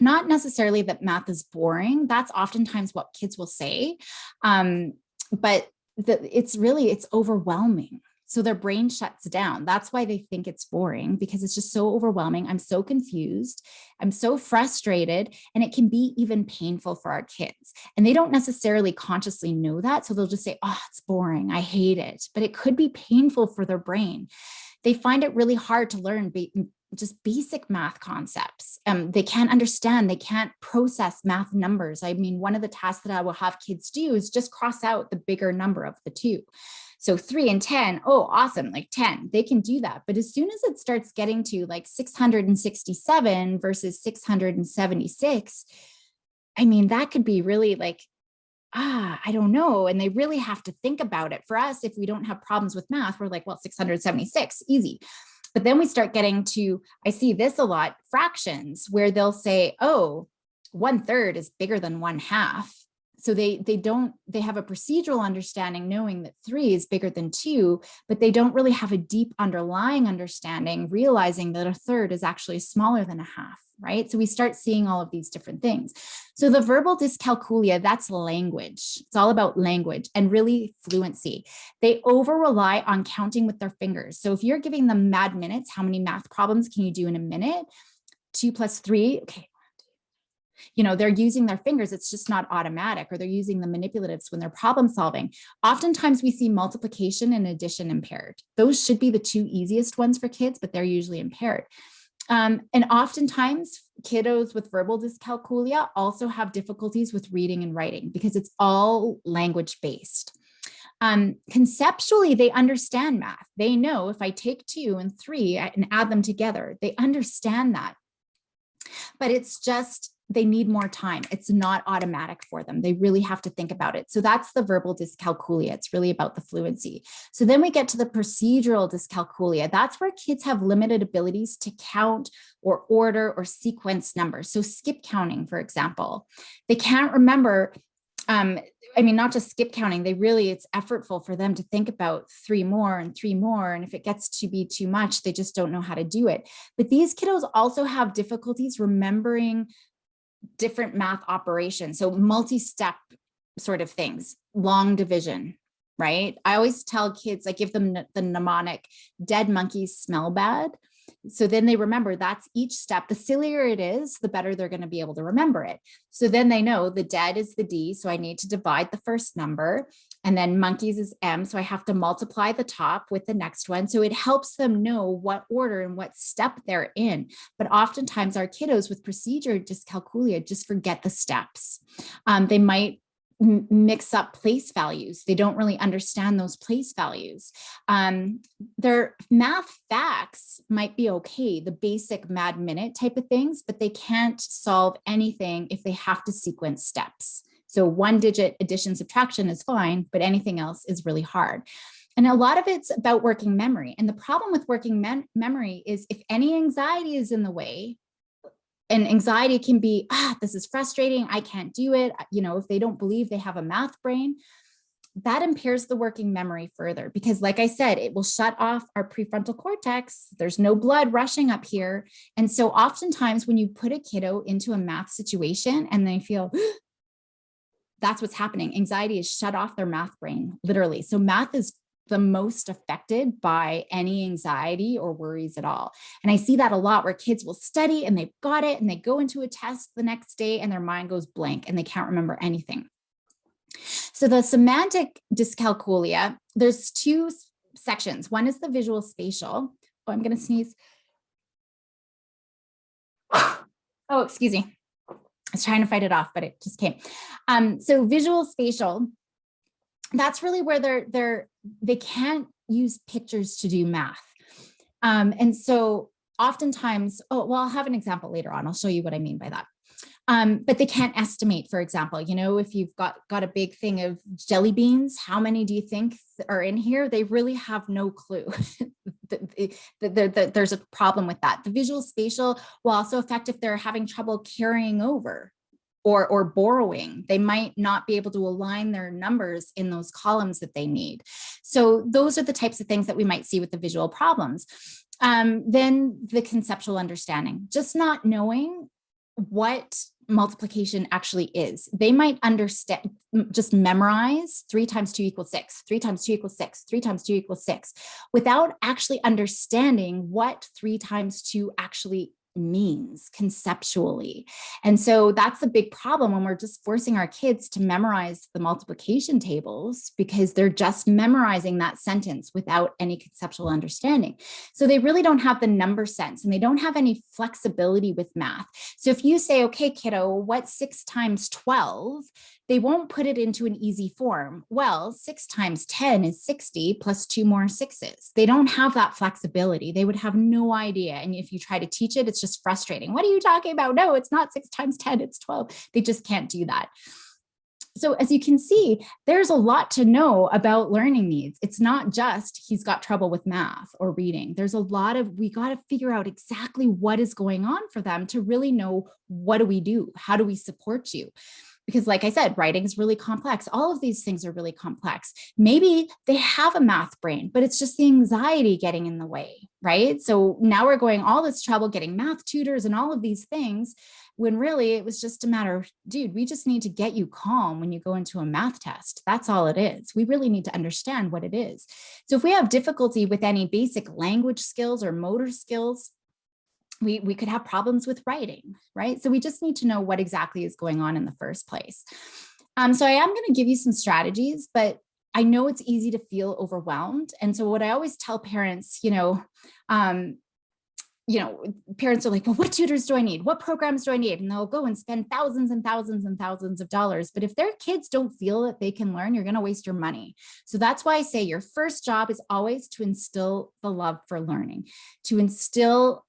not necessarily that math is boring. That's oftentimes what kids will say. But it's overwhelming. So their brain shuts down. That's why they think it's boring, because it's just so overwhelming. I'm so confused. I'm so frustrated. And it can be even painful for our kids. And they don't necessarily consciously know that. So they'll just say, oh, it's boring. I hate it. But it could be painful for their brain. They find it really hard to learn just basic math concepts. They can't understand, they can't process math numbers. I mean, one of the tasks that I will have kids do is just cross out the bigger number of the two. So 3 and 10, oh, awesome, like 10, they can do that. But as soon as it starts getting to like 667 versus 676, I mean, that could be really like, I don't know. And they really have to think about it. For us, if we don't have problems with math, we're like, well, 676, easy. But then we start getting to, I see this a lot, fractions, where they'll say, oh, 1/3 is bigger than 1/2. So they have a procedural understanding knowing that 3 is bigger than 2, but they don't really have a deep underlying understanding, realizing that 1/3 is actually smaller than 1/2, right? So we start seeing all of these different things. So the verbal dyscalculia, that's language. It's all about language and really fluency. They over rely on counting with their fingers. So if you're giving them mad minutes, how many math problems can you do in a minute? 2 + 3, okay. You know, they're using their fingers. It's just not automatic, or they're using the manipulatives when they're problem solving. Oftentimes we see multiplication and addition impaired. Those should be the two easiest ones for kids, but they're usually impaired. And oftentimes kiddos with verbal dyscalculia also have difficulties with reading and writing because it's all language based. Conceptually, they understand math. They know if I take 2 and 3 and add them together, they understand that. But it's just, they need more time. It's not automatic for them. They really have to think about it. So that's the verbal dyscalculia. It's really about the fluency. So then we get to the procedural dyscalculia. That's where kids have limited abilities to count or order or sequence numbers. So skip counting, for example, they can't remember. Not just skip counting, it's effortful for them to think about 3 more and 3 more. And if it gets to be too much, they just don't know how to do it. But these kiddos also have difficulties remembering different math operations. So multi-step sort of things, long division, right? I always tell kids, I give them the mnemonic, dead monkeys smell bad. So then they remember that's each step. The sillier it is, the better they're going to be able to remember it. So then they know the dead is the D. So I need to divide the first number, and then monkeys is M. So I have to multiply the top with the next one. So it helps them know what order and what step they're in. But oftentimes our kiddos with procedure dyscalculia just forget the steps. They might mix up place values. They don't really understand those place values. Their math facts might be okay, the basic mad minute type of things, but they can't solve anything if they have to sequence steps. So 1-digit addition, subtraction is fine, but anything else is really hard. And a lot of it's about working memory. And the problem with working memory is if any anxiety is in the way, and anxiety can be, this is frustrating, I can't do it. You know, if they don't believe they have a math brain, that impairs the working memory further, because like I said, it will shut off our prefrontal cortex. There's no blood rushing up here. And so oftentimes when you put a kiddo into a math situation and they feel, that's what's happening. Anxiety is shut off their math brain, literally. So math is the most affected by any anxiety or worries at all. And I see that a lot where kids will study and they've got it and they go into a test the next day and their mind goes blank and they can't remember anything. So the semantic dyscalculia, there's 2 sections. One is the visual spatial. Oh, I'm going to sneeze. Oh, excuse me. I was trying to fight it off, but it just came. So visual spatial, that's really where they can't use pictures to do math. And so oftentimes, I'll have an example later on. I'll show you what I mean by that. But they can't estimate, for example, you know, if you've got a big thing of jelly beans, how many do you think are in here? They really have no clue. There's a problem with that. The visual spatial will also affect if they're having trouble carrying over or borrowing. They might not be able to align their numbers in those columns that they need. So those are the types of things that we might see with the visual problems. Then the conceptual understanding, just not knowing what multiplication actually is. They might understand, just memorize 3 times 2 equals 6, 3 times 2 equals 6, 3 times 2 equals 6, without actually understanding what 3 times 2 actually means conceptually. And so that's the big problem when we're just forcing our kids to memorize the multiplication tables, because they're just memorizing that sentence without any conceptual understanding. So they really don't have the number sense and they don't have any flexibility with math. So if you say, okay, kiddo, what's 6 times 12? They won't put it into an easy form. Well, 6 times 10 is 60 plus 2 more 6s. They don't have that flexibility. They would have no idea. And if you try to teach it, it's just frustrating. What are you talking about? No, it's not 6 times 10, it's 12. They just can't do that. So as you can see, there's a lot to know about learning needs. It's not just he's got trouble with math or reading. There's a lot of, we got to figure out exactly what is going on for them to really know, what do we do? How do we support you? Because like I said, writing is really complex. All of these things are really complex. Maybe they have a math brain, but it's just the anxiety getting in the way, right? So now we're going all this trouble getting math tutors and all of these things, when really it was just a matter of, dude, we just need to get you calm when you go into a math test. That's all it is. We really need to understand what it is. So if we have difficulty with any basic language skills or motor skills, we could have problems with writing, right? So we just need to know what exactly is going on in the first place. So I am going to give you some strategies, but I know it's easy to feel overwhelmed. And so what I always tell parents, parents are like, well, what tutors do I need? What programs do I need? And they'll go and spend thousands and thousands and thousands of dollars. But if their kids don't feel that they can learn, you're going to waste your money. So that's why I say your first job is always to instill the love for learning, to instill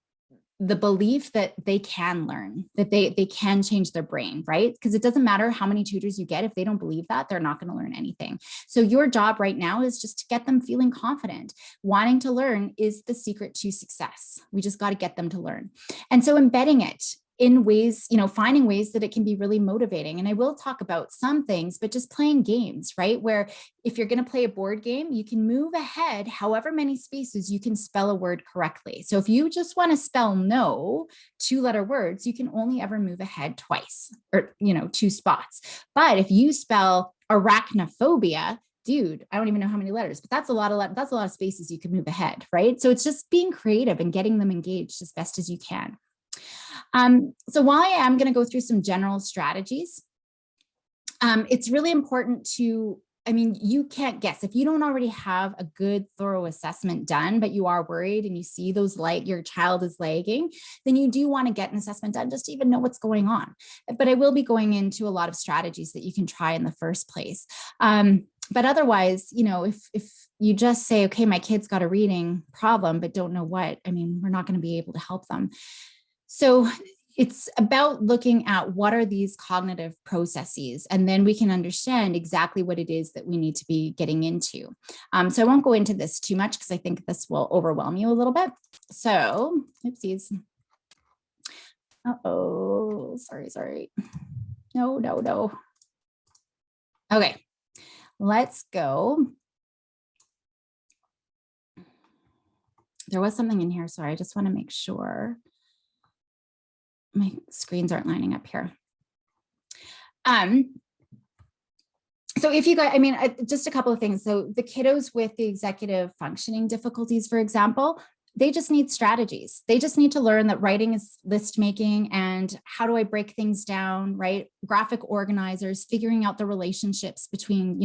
the belief that they can learn, that they can change their brain, right? Because it doesn't matter how many tutors you get. If they don't believe that, they're not going to learn anything. So your job right now is just to get them feeling confident. Wanting to learn is the secret to success. We just got to get them to learn. And so embedding it in ways, finding ways that it can be really motivating. And I will talk about some things, but just playing games, right? Where if you're going to play a board game, you can move ahead however many spaces you can spell a word correctly. So if you just want to spell no, 2-letter words, you can only ever move ahead twice or, 2 spots. But if you spell arachnophobia, dude, I don't even know how many letters, but that's a lot of spaces you can move ahead, right? So it's just being creative and getting them engaged as best as you can. So while I am going to go through some general strategies, it's really important to, you can't guess. If you don't already have a good, thorough assessment done, but you are worried and you see those your child is lagging, then you do want to get an assessment done just to even know what's going on. But I will be going into a lot of strategies that you can try in the first place. But otherwise, if you just say, okay, my kid's got a reading problem, but don't know what, we're not going to be able to help them. So it's about looking at what are these cognitive processes, and then we can understand exactly what it is that we need to be getting into. So I won't go into this too much because I think this will overwhelm you a little bit. So, oopsies. Uh-oh, sorry. No. Okay, let's go. There was something in here. Sorry, I just want to make sure my screens aren't lining up here. So if you guys, just a couple of things. So the kiddos with the executive functioning difficulties, for example, they just need strategies. They just need to learn that writing is list making and how do I break things down, right? Graphic organizers, figuring out the relationships between,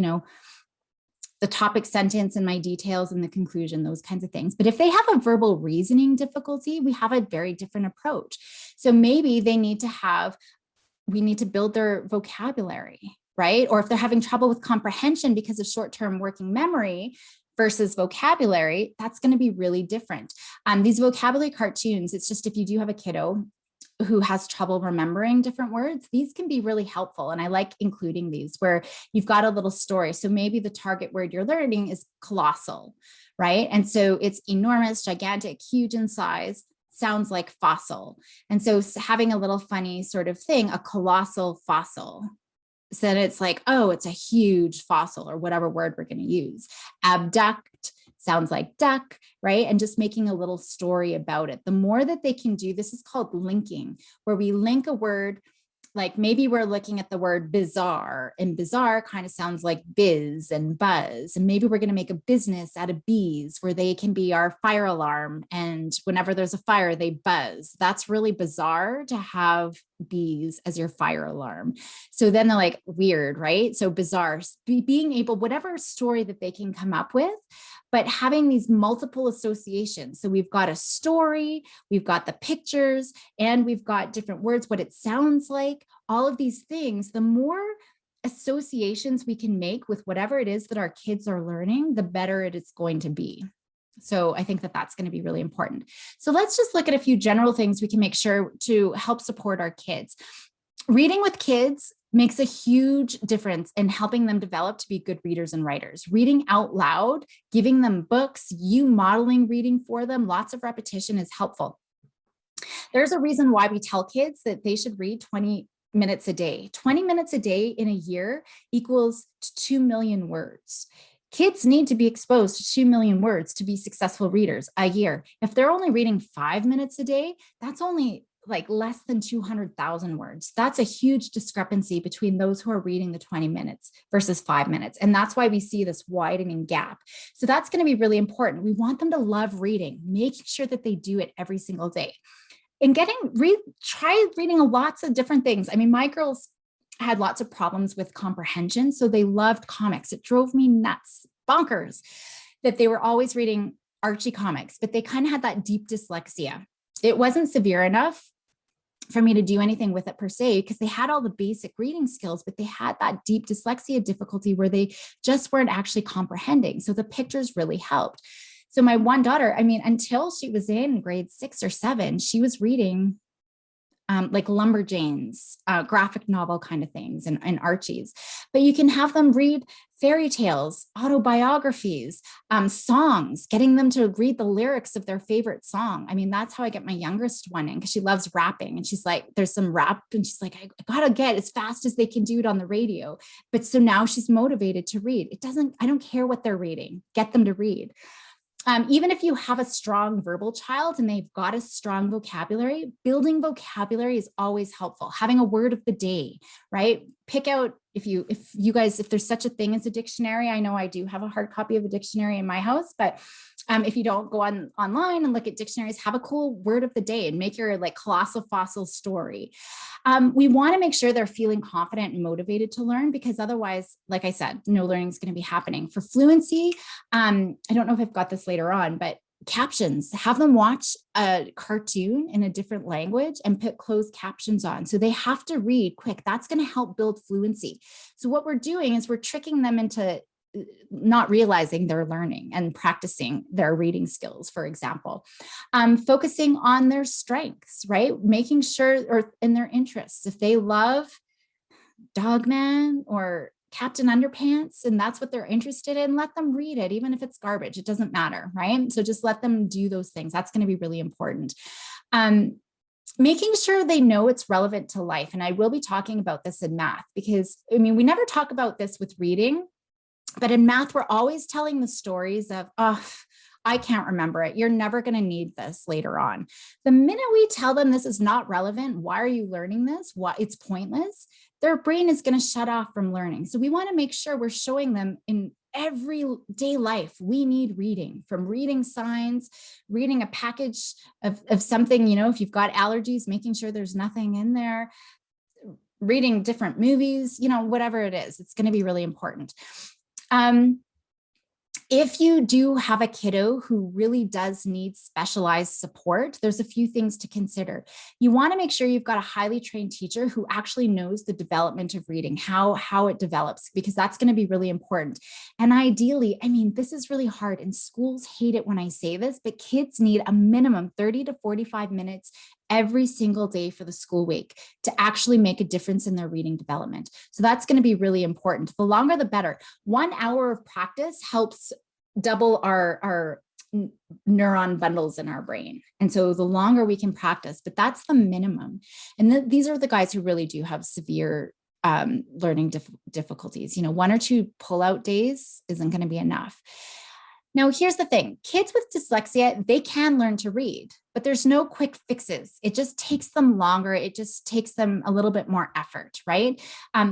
the topic sentence and my details and the conclusion, those kinds of things. But if they have a verbal reasoning difficulty, we have a very different approach. So maybe we need to build their vocabulary, right? Or if they're having trouble with comprehension because of short-term working memory versus vocabulary, that's going to be really different. These vocabulary cartoons, it's just if you do have a kiddo who has trouble remembering different words, these can be really helpful. And I like including these where you've got a little story. So maybe the target word you're learning is colossal, right? And so it's enormous, gigantic, huge in size, sounds like fossil. And so having a little funny sort of thing, a colossal fossil. So then it's like, oh, it's a huge fossil or whatever word we're going to use. Abduct sounds like duck, right? And just making a little story about it. The more that they can do, this is called linking, where we link a word, like maybe we're looking at the word bizarre, and bizarre kind of sounds like biz and buzz. And maybe we're going to make a business out of bees where they can be our fire alarm. And whenever there's a fire, they buzz. That's really bizarre to have bees as your fire alarm. So then they're like weird, right? So bizarre, being able, whatever story that they can come up with, but having these multiple associations. So we've got a story, we've got the pictures, and we've got different words, what it sounds like, all of these things. The more associations we can make with whatever it is that our kids are learning, the better it is going to be. So I think that that's going to be really important. So let's just look at a few general things we can make sure to help support our kids. Reading with kids makes a huge difference in helping them develop to be good readers and writers. Reading out loud, giving them books, you modeling reading for them, lots of repetition is helpful. There's a reason why we tell kids that they should read 20 minutes a day. 20 minutes a day in a year equals 2 million words. Kids need to be exposed to 2 million words to be successful readers a year. If they're only reading 5 minutes a day, that's only like less than 200,000 words. That's a huge discrepancy between those who are reading the 20 minutes versus 5 minutes. And that's why we see this widening gap. So that's going to be really important. We want them to love reading, making sure that they do it every single day. and try reading lots of different things. I mean, my girls had lots of problems with comprehension, so they loved comics. It drove me nuts, bonkers, that they were always reading Archie comics, but they kind of had that deep dyslexia. It wasn't severe enough for me to do anything with it per se, because they had all the basic reading skills, but they had that deep dyslexia difficulty where they just weren't actually comprehending. So the pictures really helped. So my one daughter, I mean, until she was in grade 6 or 7, she was reading like Lumberjanes, graphic novel kind of things, and Archies. But you can have them read fairy tales, autobiographies, songs, getting them to read the lyrics of their favorite song. I mean, that's how I get my youngest one in, because she loves rapping. And she's like, there's some rap, and she's like, I gotta get as fast as they can do it on the radio. But so now she's motivated to read. I don't care what they're reading, get them to read. Even if you have a strong verbal child and they've got a strong vocabulary, building vocabulary is always helpful. Having a word of the day, right? Pick out, if there's such a thing as a dictionary. I know I do have a hard copy of a dictionary in my house, but if you don't go online and look at dictionaries, have a cool word of the day and make your like colossal fossil story. We want to make sure they're feeling confident and motivated to learn, because otherwise, like I said, no learning is going to be happening. For fluency, I don't know if I've got this later on, but captions, have them watch a cartoon in a different language and put closed captions on. So they have to read quick. That's going to help build fluency. So what we're doing is we're tricking them into not realizing they're learning and practicing their reading skills, for example. Focusing on their strengths, right? Making sure, or in their interests, if they love Dogman or Captain Underpants and that's what they're interested in, let them read it, even if it's garbage. It doesn't matter, right? So just let them do those things. That's going to be really important. Making sure they know it's relevant to life. And I will be talking about this in math, because I mean, we never talk about this with reading, but in math, we're always telling the stories of, oh, I can't remember it. You're never going to need this later on. The minute we tell them this is not relevant, why are you learning this? It's pointless. Their brain is going to shut off from learning. So we want to make sure we're showing them in everyday life, we need reading, from reading signs, reading a package of something, if you've got allergies, making sure there's nothing in there, reading different movies, whatever it is, it's going to be really important. If you do have a kiddo who really does need specialized support, there's a few things to consider. You want to make sure you've got a highly trained teacher who actually knows the development of reading, how it develops, because that's going to be really important. And ideally, I mean, this is really hard and schools hate it when I say this, but kids need a minimum 30 to 45 minutes every single day for the school week to actually make a difference in their reading development. So that's going to be really important. The longer, the better. 1 hour of practice helps double our neuron bundles in our brain. And so the longer we can practice, but that's the minimum. And these are the guys who really do have severe learning difficulties. 1 or 2 pull-out days isn't going to be enough. Now, here's the thing. Kids with dyslexia, they can learn to read, but there's no quick fixes. It just takes them longer. It just takes them a little bit more effort, right?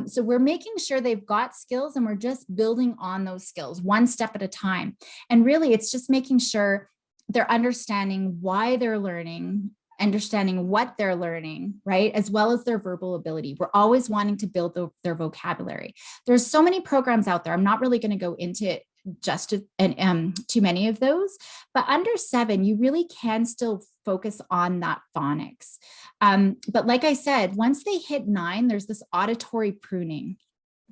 So we're making sure they've got skills and we're just building on those skills one step at a time. And really, it's just making sure they're understanding why they're learning, understanding what they're learning, right? As well as their verbal ability. We're always wanting to build their vocabulary. There's so many programs out there. I'm not really going to go into just too many of those, but under 7, you really can still focus on that phonics. But like I said, once they hit 9, there's this auditory pruning,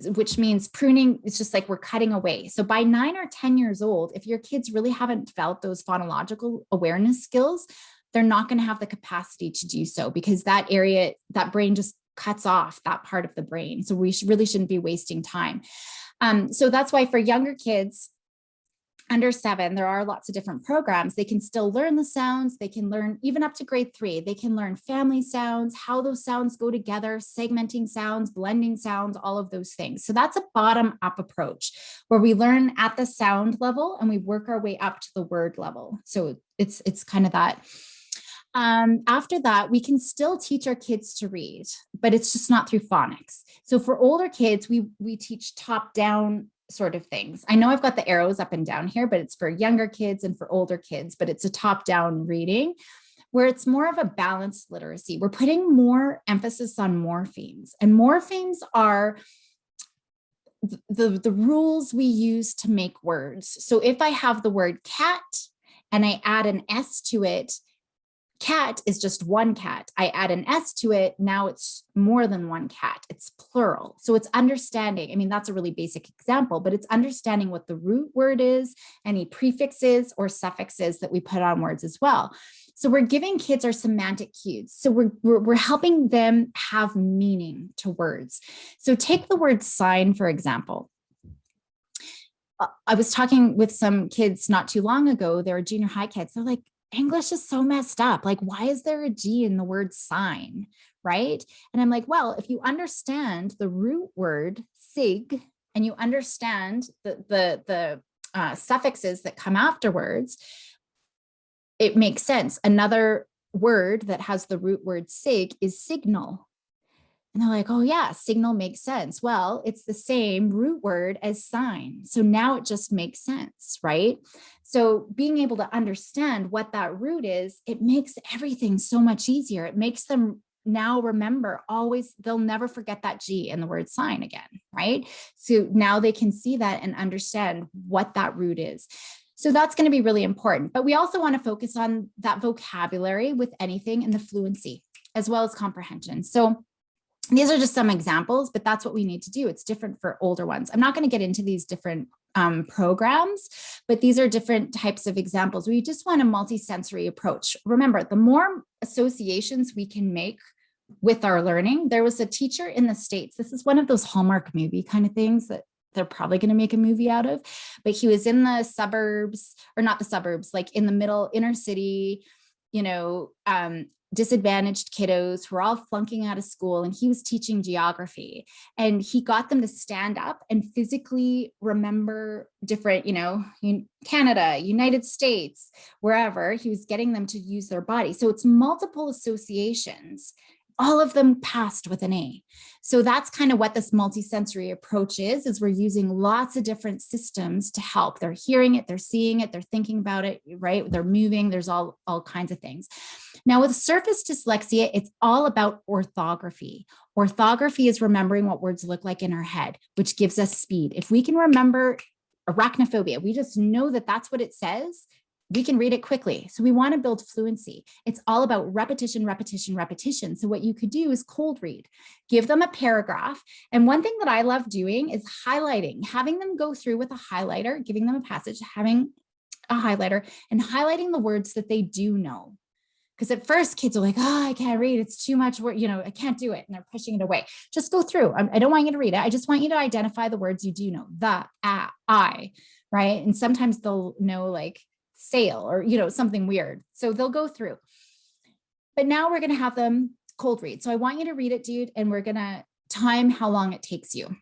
which means pruning is just like we're cutting away. So by 9 or 10 years old, if your kids really haven't developed those phonological awareness skills, they're not going to have the capacity to do so, because that area, that brain just cuts off that part of the brain. So we really shouldn't be wasting time. So that's why for younger kids under 7, there are lots of different programs. They can still learn the sounds. They can learn even up to grade 3. They can learn family sounds, how those sounds go together, segmenting sounds, blending sounds, all of those things. So that's a bottom-up approach where we learn at the sound level and we work our way up to the word level. So it's kind of that. After that, we can still teach our kids to read, but it's just not through phonics. So for older kids, we teach top-down sort of things. I know I've got the arrows up and down here, but it's for younger kids and for older kids, but it's a top-down reading. where it's more of a balanced literacy. We're putting more emphasis on morphemes, and morphemes are the rules we use to make words. So if I have the word cat and I add an S to it, cat is just one cat. I add an S to it, now it's more than one cat, it's plural. So it's understanding, I mean, that's a really basic example, but it's understanding what the root word is, any prefixes or suffixes that we put on words as well. So we're giving kids our semantic cues. So we're helping them have meaning to words. So take the word sign, for example. I was talking with some kids not too long ago, they were junior high kids. They're like, English is so messed up. Like, why is there a G in the word sign, right? And I'm like, well, if you understand the root word sig and you understand the suffixes that come afterwards, it makes sense. Another word that has the root word sig is signal. And they're like, oh yeah, signal makes sense. Well, it's the same root word as sign. So now it just makes sense, right? So being able to understand what that root is, it makes everything so much easier. It makes them now remember always, they'll never forget that G in the word sign again, right? So now they can see that and understand what that root is. So that's going to be really important. But we also want to focus on that vocabulary with anything and the fluency as well as comprehension. So these are just some examples, but that's what we need to do. It's different for older ones. I'm not going to get into these different programs, but these are different types of examples. We just want a multisensory approach. Remember, the more associations we can make with our learning. There was a teacher in the States. This is one of those Hallmark movie kind of things that they're probably going to make a movie out of, but he was in the suburbs, or not the suburbs, like in the middle inner city, you know, disadvantaged kiddos who were all flunking out of school, and he was teaching geography, and he got them to stand up and physically remember different, you know, Canada, United States, wherever. He was getting them to use their body. So it's multiple associations. All of them passed with an A. So that's kind of what this multisensory approach is we're using lots of different systems to help. They're hearing it, they're seeing it, they're thinking about it, right? They're moving, there's all kinds of things. Now with surface dyslexia, it's all about orthography. Orthography is remembering what words look like in our head, which gives us speed. If we can remember arachnophobia, we just know that that's what it says, we can read it quickly. So we want to build fluency. It's all about repetition, repetition, repetition. So what you could do is cold read, give them a paragraph. And one thing that I love doing is highlighting, having them go through with a highlighter, giving them a passage, having a highlighter and highlighting the words that they do know. Because at first kids are like, oh, I can't read. It's too much work. You know, I can't do it. And they're pushing it away. Just go through. I don't want you to read it. I just want you to identify the words you do know, the, I, right? And sometimes they'll know like sail or, you know, something weird. So they'll go through. But now we're going to have them cold read. So I want you to read it, dude, and we're going to time how long it takes you.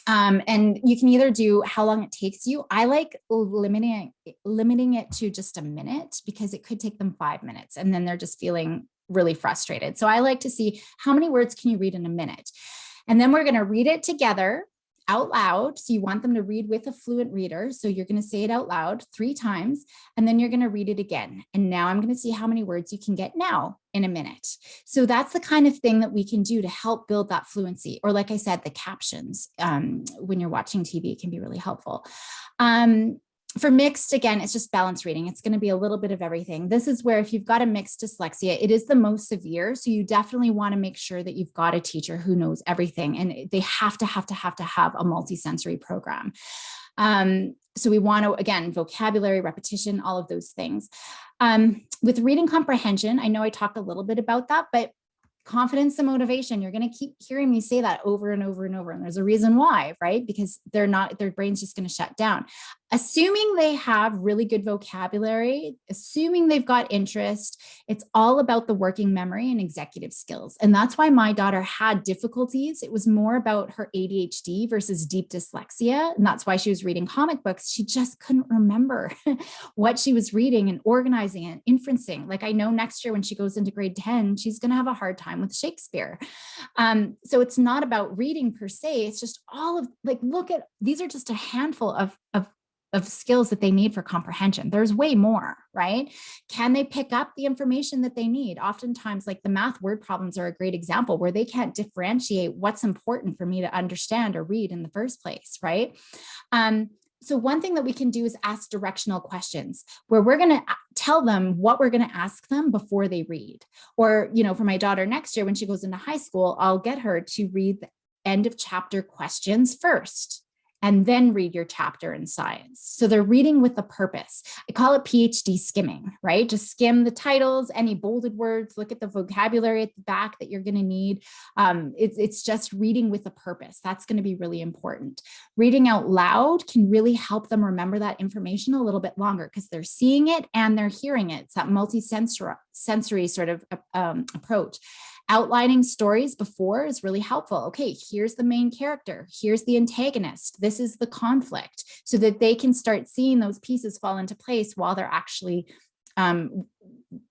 And you can either do how long it takes you. I like limiting it to just a minute because it could take them 5 minutes and then they're just feeling really frustrated. So I like to see how many words can you read in a minute? And then we're going to read it together out loud. So you want them to read with a fluent reader. So you're going to say it out loud 3 times, and then you're going to read it again. And now I'm going to see how many words you can get now in a minute. So that's the kind of thing that we can do to help build that fluency. Or like I said, the captions, when you're watching TV, it can be really helpful. For mixed, again, it's just balanced reading. It's going to be a little bit of everything. This is where if you've got a mixed dyslexia, it is the most severe. So you definitely want to make sure that you've got a teacher who knows everything, and they have to have a multisensory program. So we want to, again, vocabulary, repetition, all of those things. With reading comprehension, I know I talked a little bit about that, but confidence and motivation, you're going to keep hearing me say that over and over and over. And there's a reason why, right? Because their brain's just going to shut down. Assuming they have really good vocabulary, assuming they've got interest, it's all about the working memory and executive skills. And that's why my daughter had difficulties. It was more about her ADHD versus deep dyslexia. And that's why she was reading comic books. She just couldn't remember what she was reading and organizing and inferencing. Like I know next year when she goes into grade 10, she's going to have a hard time with Shakespeare. So it's not about reading per se. It's just all of like, look at, these are just a handful of of skills that they need for comprehension. There's way more, right? Can they pick up the information that they need? Oftentimes, like the math word problems are a great example where they can't differentiate what's important for me to understand or read in the first place, right? So one thing that we can do is ask directional questions where we're going to tell them what we're going to ask them before they read. Or, for my daughter next year, when she goes into high school, I'll get her to read the end of chapter questions first, and then read your chapter in science. So they're reading with a purpose. I call it PhD skimming, right? Just skim the titles, any bolded words, look at the vocabulary at the back that you're going to need. It's just reading with a purpose. That's going to be really important. Reading out loud can really help them remember that information a little bit longer because they're seeing it and they're hearing it. It's that multi-sensory sort of approach. Outlining stories before is really helpful. Okay, here's the main character. Here's the antagonist. This is the conflict, so that they can start seeing those pieces fall into place while they're actually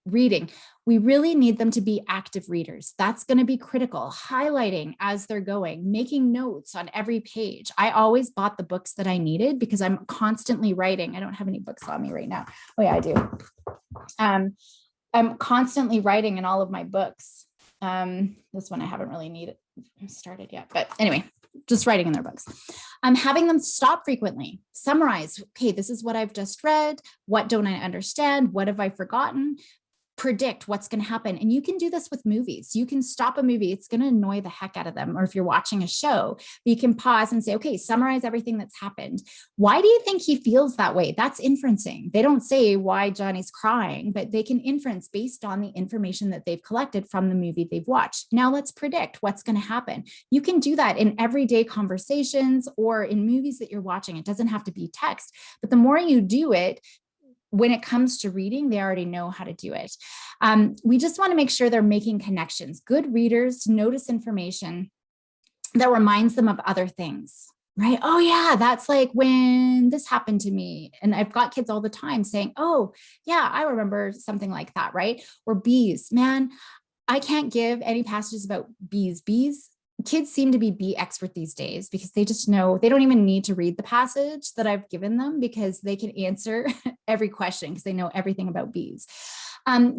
reading. We really need them to be active readers. That's going to be critical. Highlighting as they're going, making notes on every page. I always bought the books that I needed because I'm constantly writing. I don't have any books on me right now. Oh yeah, I do. I'm constantly writing in all of my books. This one I haven't really started yet, but anyway, just writing in their books. Having them stop frequently, summarize. Okay, this is what I've just read. What don't I understand? What have I forgotten? Predict what's going to happen. And you can do this with movies. You can stop a movie. It's going to annoy the heck out of them. Or if you're watching a show, you can pause and say, okay, summarize everything that's happened. Why do you think he feels that way? That's inferencing. They don't say why Johnny's crying, but they can inference based on the information that they've collected from the movie they've watched. Now let's predict what's going to happen. You can do that in everyday conversations or in movies that you're watching. It doesn't have to be text, but the more you do it, when it comes to reading, they already know how to do it. We just want to make sure they're making connections. Good readers notice information that reminds them of other things, right? Oh yeah, that's like when this happened to me. And I've got kids all the time saying, oh yeah, I remember something like that, right? Or bees, man, I can't give any passages about bees. Kids seem to be bee expert these days because they just know, they don't even need to read the passage that I've given them because they can answer every question because they know everything about bees.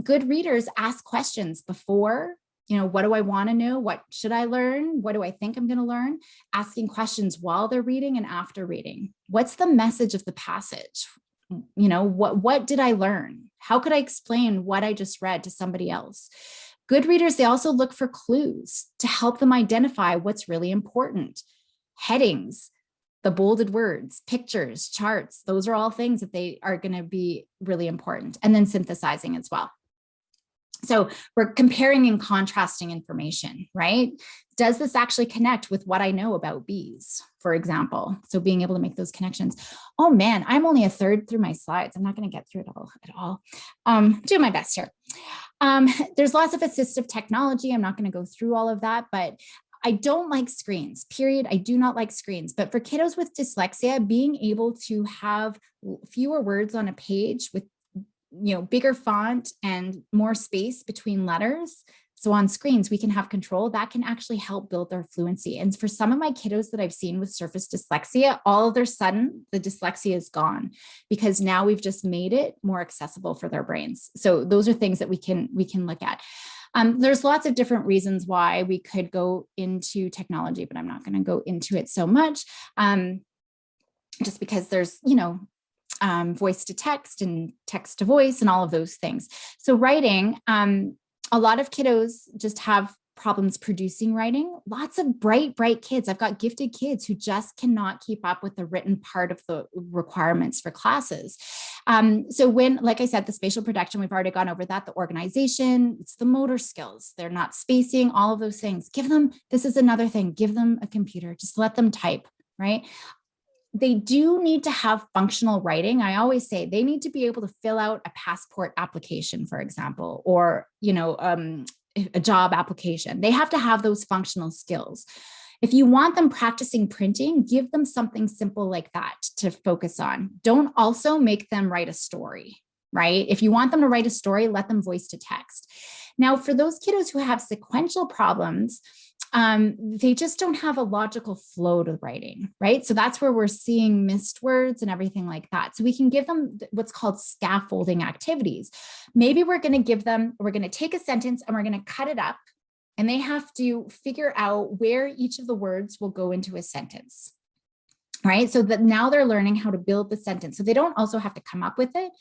Good readers ask questions before, what do I want to know? What should I learn? What do I think I'm going to learn? Asking questions while they're reading and after reading. What's the message of the passage? What did I learn? How could I explain what I just read to somebody else? Good readers, they also look for clues to help them identify what's really important. Headings, the bolded words, pictures, charts, those are all things that they are going to be really important. And then synthesizing as well. So we're comparing and contrasting information, right? Does this actually connect with what I know about bees, for example? So being able to make those connections. Oh man, I'm only a third through my slides. I'm not going to get through it all at all. Do my best here. There's lots of assistive technology. I'm not going to go through all of that, but I don't like screens, period. I do not like screens. But for kiddos with dyslexia, being able to have fewer words on a page with bigger font and more space between letters. So on screens, we can have control that can actually help build their fluency. And for some of my kiddos that I've seen with surface dyslexia, all of their sudden the dyslexia is gone because now we've just made it more accessible for their brains. So those are things that we can look at. There's lots of different reasons why we could go into technology, but I'm not going to go into it so much just because there's, voice to text and text to voice and all of those things. So writing, a lot of kiddos just have problems producing writing. Lots of bright kids. I've got gifted kids who just cannot keep up with the written part of the requirements for classes. So when, like I said, the spatial production, we've already gone over that, the organization, it's the motor skills. They're not spacing, all of those things. This is another thing, give them a computer, just let them type, right? They do need to have functional writing. I always say they need to be able to fill out a passport application, for example, or, a job application. They have to have those functional skills. If you want them practicing printing, give them something simple like that to focus on. Don't also make them write a story, right? If you want them to write a story, let them voice to text. Now, for those kiddos who have sequential problems, they just don't have a logical flow to writing, right? So that's where we're seeing missed words and everything like that. So we can give them what's called scaffolding activities. Maybe we're going to take a sentence and we're going to cut it up, and they have to figure out where each of the words will go into a sentence, right? So that now they're learning how to build the sentence. So they don't also have to come up with it.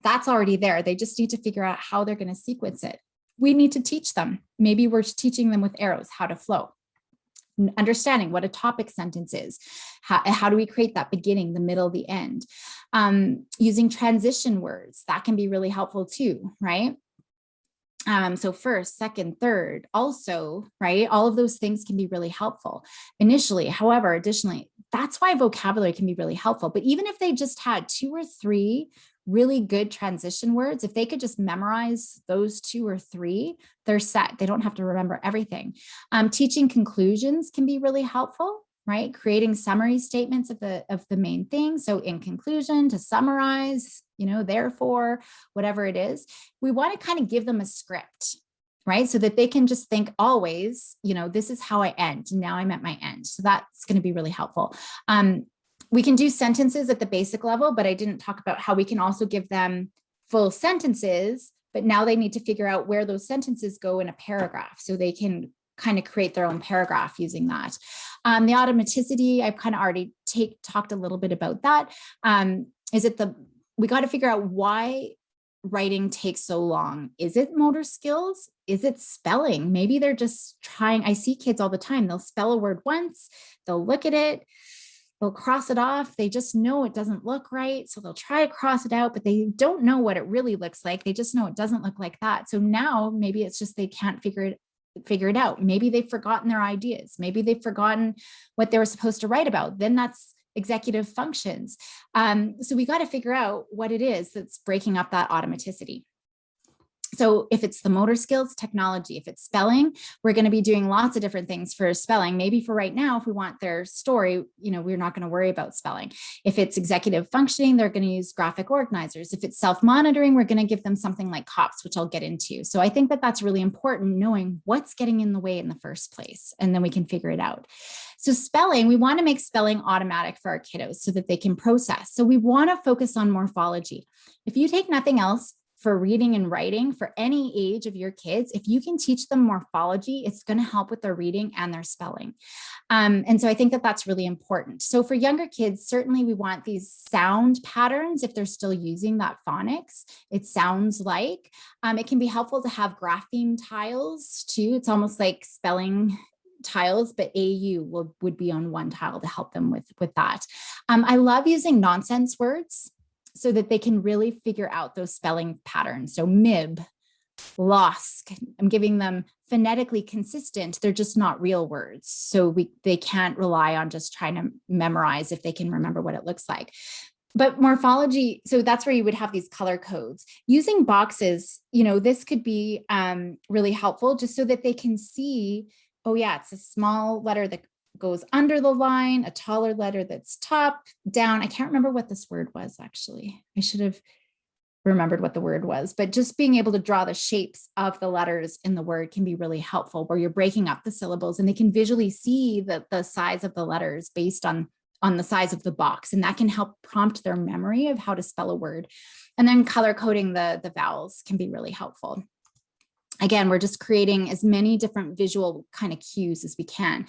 That's already there. They just need to figure out how they're going to sequence it. We need to teach them. Maybe we're teaching them with arrows how to flow, understanding what a topic sentence is. How do we create that beginning, the middle, the end? Using transition words, that can be really helpful too, right? So first, second, third, also, right? All of those things can be really helpful initially. However, additionally, that's why vocabulary can be really helpful. But even if they just had 2 or 3 really good transition words, if they could just memorize those 2 or 3, they're set. They don't have to remember everything. Teaching conclusions can be really helpful, right? Creating summary statements of the main thing. So in conclusion, to summarize, therefore, whatever it is, we want to kind of give them a script, right? So that they can just think always, this is how I end. Now I'm at my end. So that's going to be really helpful. We can do sentences at the basic level, but I didn't talk about how we can also give them full sentences, but now they need to figure out where those sentences go in a paragraph so they can kind of create their own paragraph using that. The automaticity, I've kind of already talked a little bit about that. We got to figure out why writing takes so long. Is it motor skills? Is it spelling? Maybe they're just trying. I see kids all the time. They'll spell a word once, they'll look at it, they'll cross it off. They just know it doesn't look right. So they'll try to cross it out, but they don't know what it really looks like. They just know it doesn't look like that. So now maybe it's just they can't figure it out. Maybe they've forgotten their ideas. Maybe they've forgotten what they were supposed to write about. Then that's executive functions. So we got to figure out what it is that's breaking up that automaticity. So if it's the motor skills, technology, if it's spelling, we're going to be doing lots of different things for spelling. Maybe for right now, if we want their story, we're not going to worry about spelling. If it's executive functioning, they're going to use graphic organizers. If it's self-monitoring, we're going to give them something like COPS, which I'll get into. So I think that that's really important, knowing what's getting in the way in the first place, and then we can figure it out. So spelling, we want to make spelling automatic for our kiddos so that they can process. So we want to focus on morphology. If you take nothing else, for reading and writing for any age of your kids, if you can teach them morphology, it's going to help with their reading and their spelling. And so I think that that's really important. So for younger kids, certainly we want these sound patterns. If they're still using that phonics, it sounds like. It can be helpful to have grapheme tiles too. It's almost like spelling tiles, but AU would be on one tile to help them with that. I love using nonsense words so that they can really figure out those spelling patterns. So MIB, LOSK, I'm giving them phonetically consistent. They're just not real words. So they can't rely on just trying to memorize if they can remember what it looks like. But morphology, so that's where you would have these color codes. Using boxes, this could be really helpful just so that they can see, oh yeah, it's a small letter that goes under the line, a taller letter that's top, down. I can't remember what this word was, actually. I should have remembered what the word was, but just being able to draw the shapes of the letters in the word can be really helpful, where you're breaking up the syllables and they can visually see the size of the letters based on the size of the box. And that can help prompt their memory of how to spell a word. And then color coding the vowels can be really helpful. Again, we're just creating as many different visual kind of cues as we can.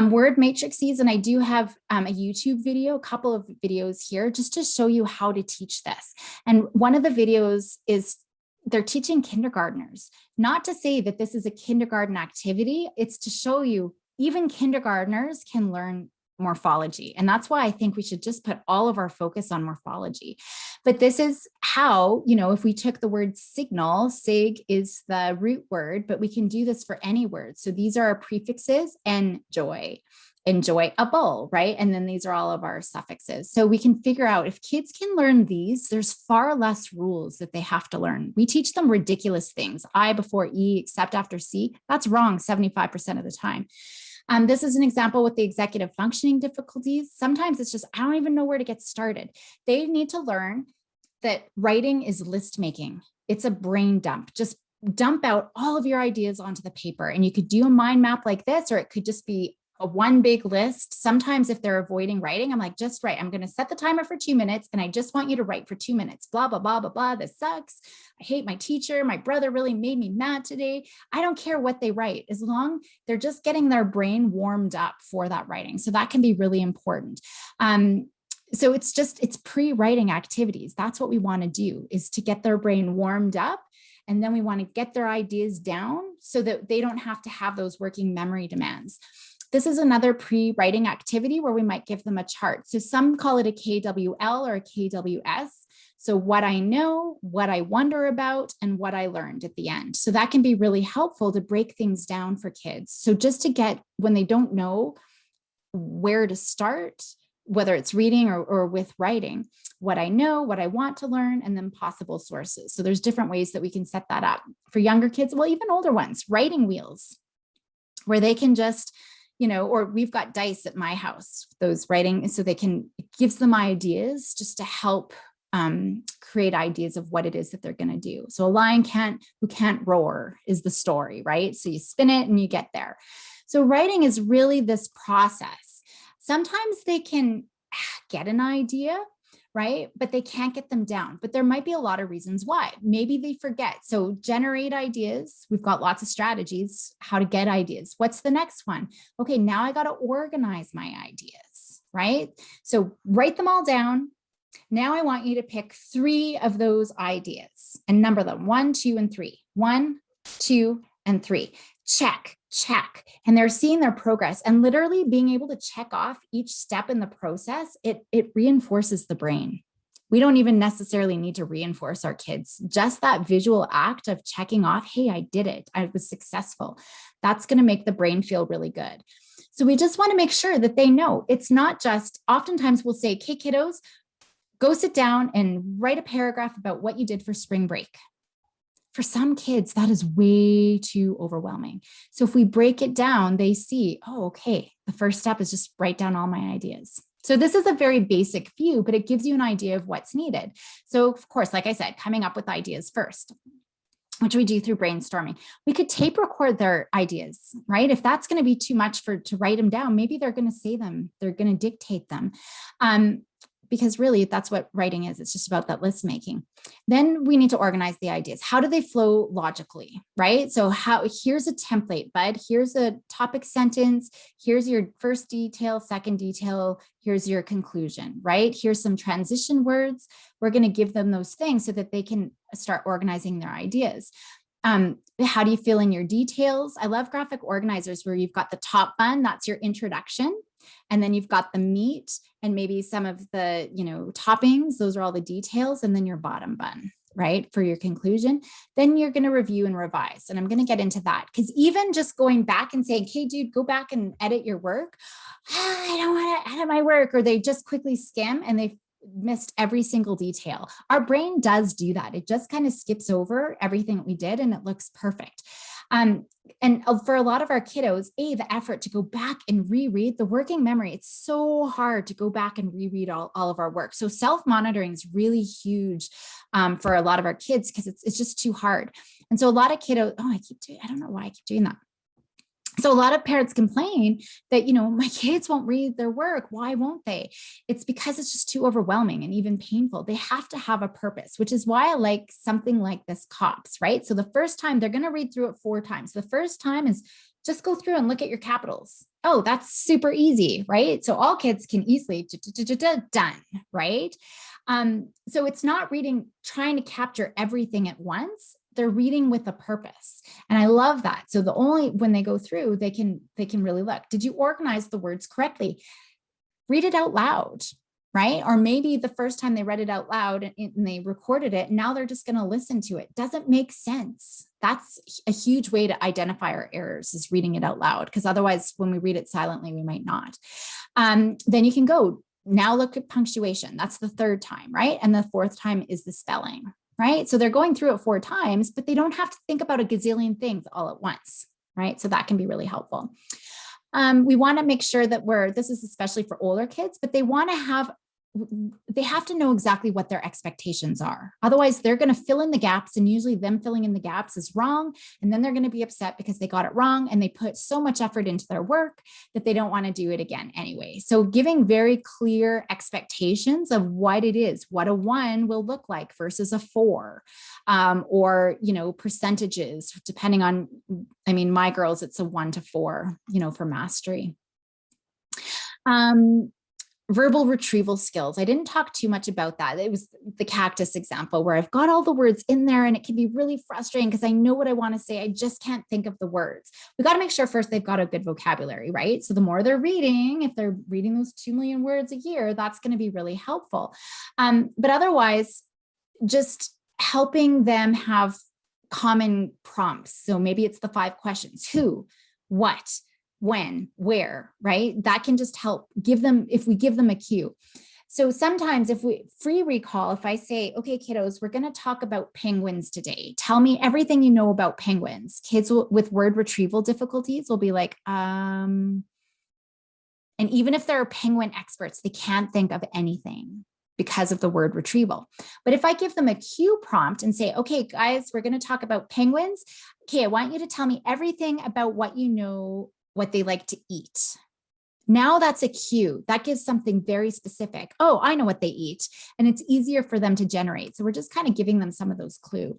Word matrices, and I do have a YouTube video, a couple of videos here just to show you how to teach this. And one of the videos is they're teaching kindergartners, not to say that this is a kindergarten activity, it's to show you even kindergartners can learn morphology. And that's why I think we should just put all of our focus on morphology. But this is how, if we took the word signal, sig is the root word, but we can do this for any word. So these are our prefixes, enjoyable, right? And then these are all of our suffixes. So we can figure out if kids can learn these, there's far less rules that they have to learn. We teach them ridiculous things. I before E, except after C. That's wrong 75% of the time. This is an example with the executive functioning difficulties. Sometimes it's just, I don't even know where to get started. They need to learn that writing is list making. It's a brain dump. Just dump out all of your ideas onto the paper, and you could do a mind map like this, or it could just be a one big list. Sometimes if they're avoiding writing, I'm like, just write. I'm going to set the timer for 2 minutes and I just want you to write for 2 minutes, blah, blah, blah, blah, blah. This sucks. I hate my teacher. My brother really made me mad today. I don't care what they write, as long they're just getting their brain warmed up for that writing. So that can be really important. So it's pre-writing activities. That's what we want to do, is to get their brain warmed up. And then we want to get their ideas down so that they don't have to have those working memory demands. This is another pre-writing activity where we might give them a chart. So some call it a KWL or a KWS. So what I know, what I wonder about, and what I learned at the end. So that can be really helpful to break things down for kids. So just to get, when they don't know where to start, whether it's reading or with writing, what I know, what I want to learn, and then possible sources. So there's different ways that we can set that up. For younger kids, well, even older ones, writing wheels, where they can just, or we've got dice at my house, those writing, so it gives them ideas just to help create ideas of what it is that they're going to do. So a lion who can't roar is the story, right? So you spin it and you get there. So writing is really this process. Sometimes they can get an idea, right? But they can't get them down. But there might be a lot of reasons why. Maybe they forget. So generate ideas. We've got lots of strategies, how to get ideas. What's the next one? Okay, now I got to organize my ideas, right? So write them all down. Now I want you to pick 3 of those ideas and number them 1, 2, and 3. 1, 2, and 3. Check. And they're seeing their progress, and literally being able to check off each step in the process, it reinforces the brain. We don't even necessarily need to reinforce our kids. Just that visual act of checking off, hey, I did it. I was successful. That's going to make the brain feel really good. So we just want to make sure that they know it's not just, oftentimes we'll say, okay, kiddos, go sit down and write a paragraph about what you did for spring break. For some kids, that is way too overwhelming. So if we break it down, they see, oh, okay, the first step is just write down all my ideas. So this is a very basic view, but it gives you an idea of what's needed. So of course, like I said, coming up with ideas first, which we do through brainstorming. We could tape record their ideas, right? If that's going to be too much to write them down, maybe they're going to say them, they're going to dictate them. Because really that's what writing is. It's just about that list making. Then we need to organize the ideas. How do they flow logically, right? So here's a template, bud. Here's a topic sentence. Here's your first detail, second detail. Here's your conclusion, right? Here's some transition words. We're going to give them those things so that they can start organizing their ideas. How do you fill in your details? I love graphic organizers where you've got the top bun, that's your introduction. And then you've got the meat and maybe some of the, toppings. Those are all the details. And then your bottom bun, right? For your conclusion. Then you're going to review and revise. And I'm going to get into that because even just going back and saying, hey, dude, go back and edit your work. I don't want to edit my work. Or they just quickly skim and they missed every single detail. Our brain does do that. It just kind of skips over everything that we did and it looks perfect. And for a lot of our kiddos, the effort to go back and reread the working memory, it's so hard to go back and reread all of our work. So self-monitoring is really huge for a lot of our kids because it's just too hard. And so a lot of kiddos, I don't know why I keep doing that. So a lot of parents complain that, my kids won't read their work. Why won't they? It's because it's just too overwhelming and even painful. They have to have a purpose, which is why I like something like this COPS, right? So the first time they're going to read through it 4 times. The first time is just go through and look at your capitals. Oh, that's super easy, right? So all kids can easily done, right? So it's not reading, trying to capture everything at once. They're reading with a purpose. And I love that. So when they go through, they can really look. Did you organize the words correctly? Read it out loud, right? Or maybe the first time they read it out loud and they recorded it, now they're just going to listen to it. Doesn't make sense. That's a huge way to identify our errors, is reading it out loud. Because otherwise, when we read it silently, we might not. Then you can go, now look at punctuation. That's the 3rd time, right? And the 4th time is the spelling. Right? So they're going through it 4 times, but they don't have to think about a gazillion things all at once, right? So that can be really helpful. We want to make sure that this is especially for older kids, but they want to have they have to know exactly what their expectations are. Otherwise, they're going to fill in the gaps, and usually them filling in the gaps is wrong. And then they're going to be upset because they got it wrong and they put so much effort into their work that they don't want to do it again anyway. So giving very clear expectations of what it is, what a 1 will look like versus a 4, or, percentages, depending on, my girls, it's a 1 to 4, for mastery. Verbal retrieval skills. I didn't talk too much about that. It was the cactus example where I've got all the words in there and it can be really frustrating because I know what I want to say. I just can't think of the words. We got to make sure first they've got a good vocabulary, right? So the more they're reading, if they're reading those 2 million words a year, that's going to be really helpful. But otherwise, just helping them have common prompts. So maybe it's the 5 questions: who, what, when, where, right? That can just help give them, if we give them a cue. So sometimes if we free recall, if I say, okay, kiddos, we're going to talk about penguins today. Tell me everything you know about penguins. Kids with word retrieval difficulties will be like, and even if they're penguin experts, they can't think of anything because of the word retrieval. But if I give them a cue prompt and say, okay, guys, we're going to talk about penguins. Okay, I want you to tell me everything about what you know, what they like to eat. Now that's a cue. That gives something very specific. Oh, I know what they eat. And it's easier for them to generate. So we're just kind of giving them some of those clues.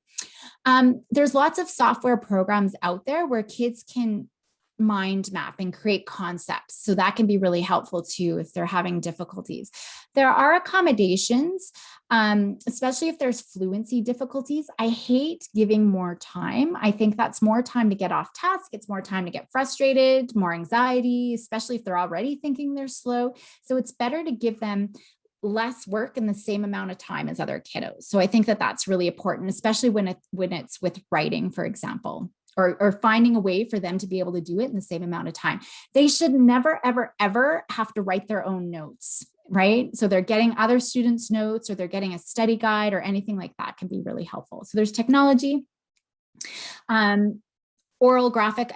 There's lots of software programs out there where kids can mind map and create concepts. So that can be really helpful too if they're having difficulties. There are accommodations, especially if there's fluency difficulties. I hate giving more time. I think that's more time to get off task. It's more time to get frustrated, more anxiety, especially if they're already thinking they're slow. So it's better to give them less work in the same amount of time as other kiddos. So I think that that's really important, especially when it's with writing, for example. Or finding a way for them to be able to do it in the same amount of time. They should never, ever, ever have to write their own notes, right? So they're getting other students' notes or they're getting a study guide or anything like that can be really helpful. So there's technology, oral graphic,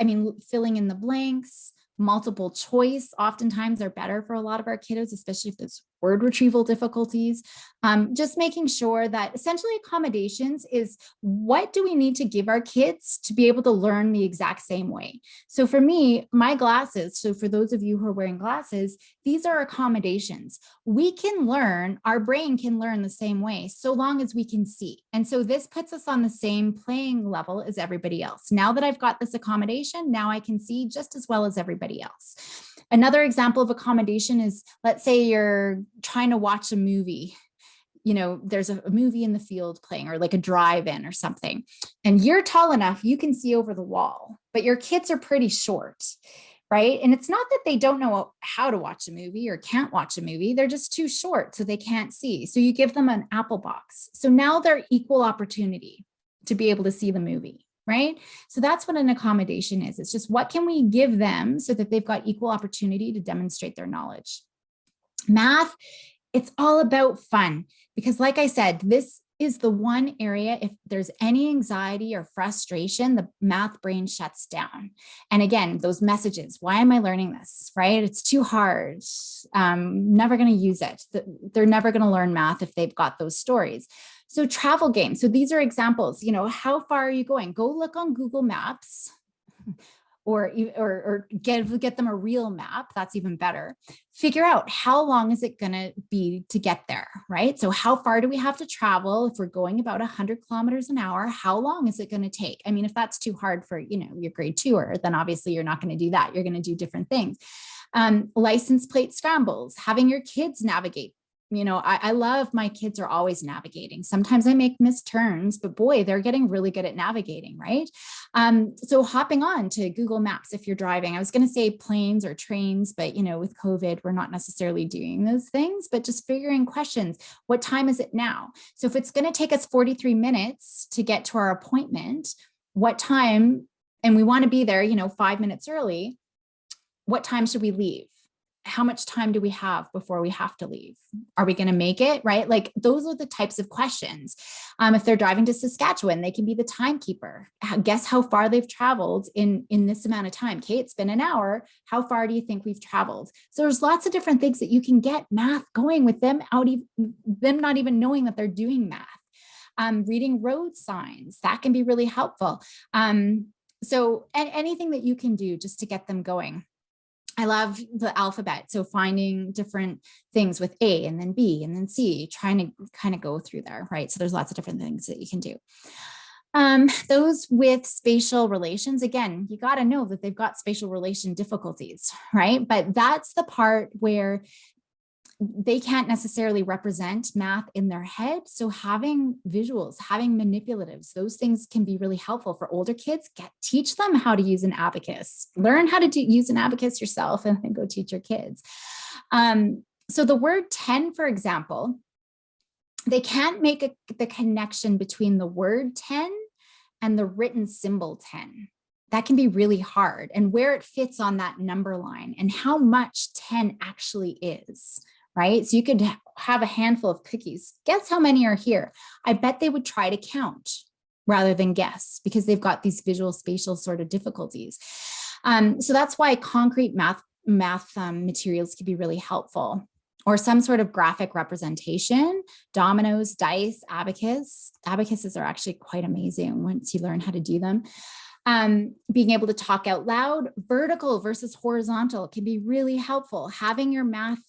filling in the blanks, multiple choice oftentimes are better for a lot of our kiddos, especially if there's word retrieval difficulties. Just making sure that essentially accommodations is what do we need to give our kids to be able to learn the exact same way. So for me, my glasses, so for those of you who are wearing glasses, these are accommodations. We can learn, our brain can learn the same way so long as we can see. And so this puts us on the same playing level as everybody else. Now that I've got this accommodation, now I can see just as well as everybody else. Another example of accommodation is, let's say you're trying to watch a movie. There's a movie in the field playing or like a drive-in or something, and you're tall enough, you can see over the wall, but your kids are pretty short, right? And it's not that they don't know how to watch a movie or can't watch a movie. They're just too short, so they can't see. So you give them an Apple box. So now they're equal opportunity to be able to see the movie. Right? So that's what an accommodation is. It's just what can we give them so that they've got equal opportunity to demonstrate their knowledge. Math, it's all about fun because like I said, this is the one area, if there's any anxiety or frustration, the math brain shuts down. And again, those messages, why am I learning this, right? It's too hard. Never going to use it. They're never going to learn math if they've got those stories. So travel games. So these are examples, how far are you going? Go look on Google Maps or get them a real map. That's even better. Figure out how long is it going to be to get there, right? So how far do we have to travel? If we're going about 100 kilometers an hour, how long is it going to take? If that's too hard for, your grade 2er, then obviously you're not going to do that. You're going to do different things. License plate scrambles, having your kids navigate. I love my kids are always navigating. Sometimes I make missed turns, but boy, they're getting really good at navigating, right? So hopping on to Google Maps if you're driving. I was going to say planes or trains, but with COVID, we're not necessarily doing those things, but just figuring questions. What time is it now? So if it's going to take us 43 minutes to get to our appointment, what time, and we want to be there, 5 minutes early, what time should we leave? how much time do we have before we have to leave? Are we going to make it? Right? Like those are the types of questions. If they're driving to Saskatchewan, they can be the timekeeper. Guess how far they've traveled in this amount of time. Okay, it's been an hour. How far do you think we've traveled? So there's lots of different things that you can get math going with them them not even knowing that they're doing math. Reading road signs, that can be really helpful. So anything that you can do just to get them going. I love the alphabet. So finding different things with A and then B and then C, trying to kind of go through there, right? So there's lots of different things that you can do. Those with spatial relations, again, you got to know that they've got spatial relation difficulties, right? But that's the part where they can't necessarily represent math in their head. So having visuals, having manipulatives, those things can be really helpful for older kids. Teach them how to use an abacus, learn how to use an abacus yourself, and then go teach your kids. So the word 10, for example, they can't make the connection between the word 10 and the written symbol 10. That can be really hard, and where it fits on that number line and how much 10 actually is. Right? So you could have a handful of cookies. Guess how many are here? I bet they would try to count rather than guess because they've got these visual spatial sort of difficulties. So that's why concrete math materials can be really helpful, or some sort of graphic representation, dominoes, dice, abacus. Abacuses are actually quite amazing once you learn how to do them. Being able to talk out loud, vertical versus horizontal can be really helpful. Having your math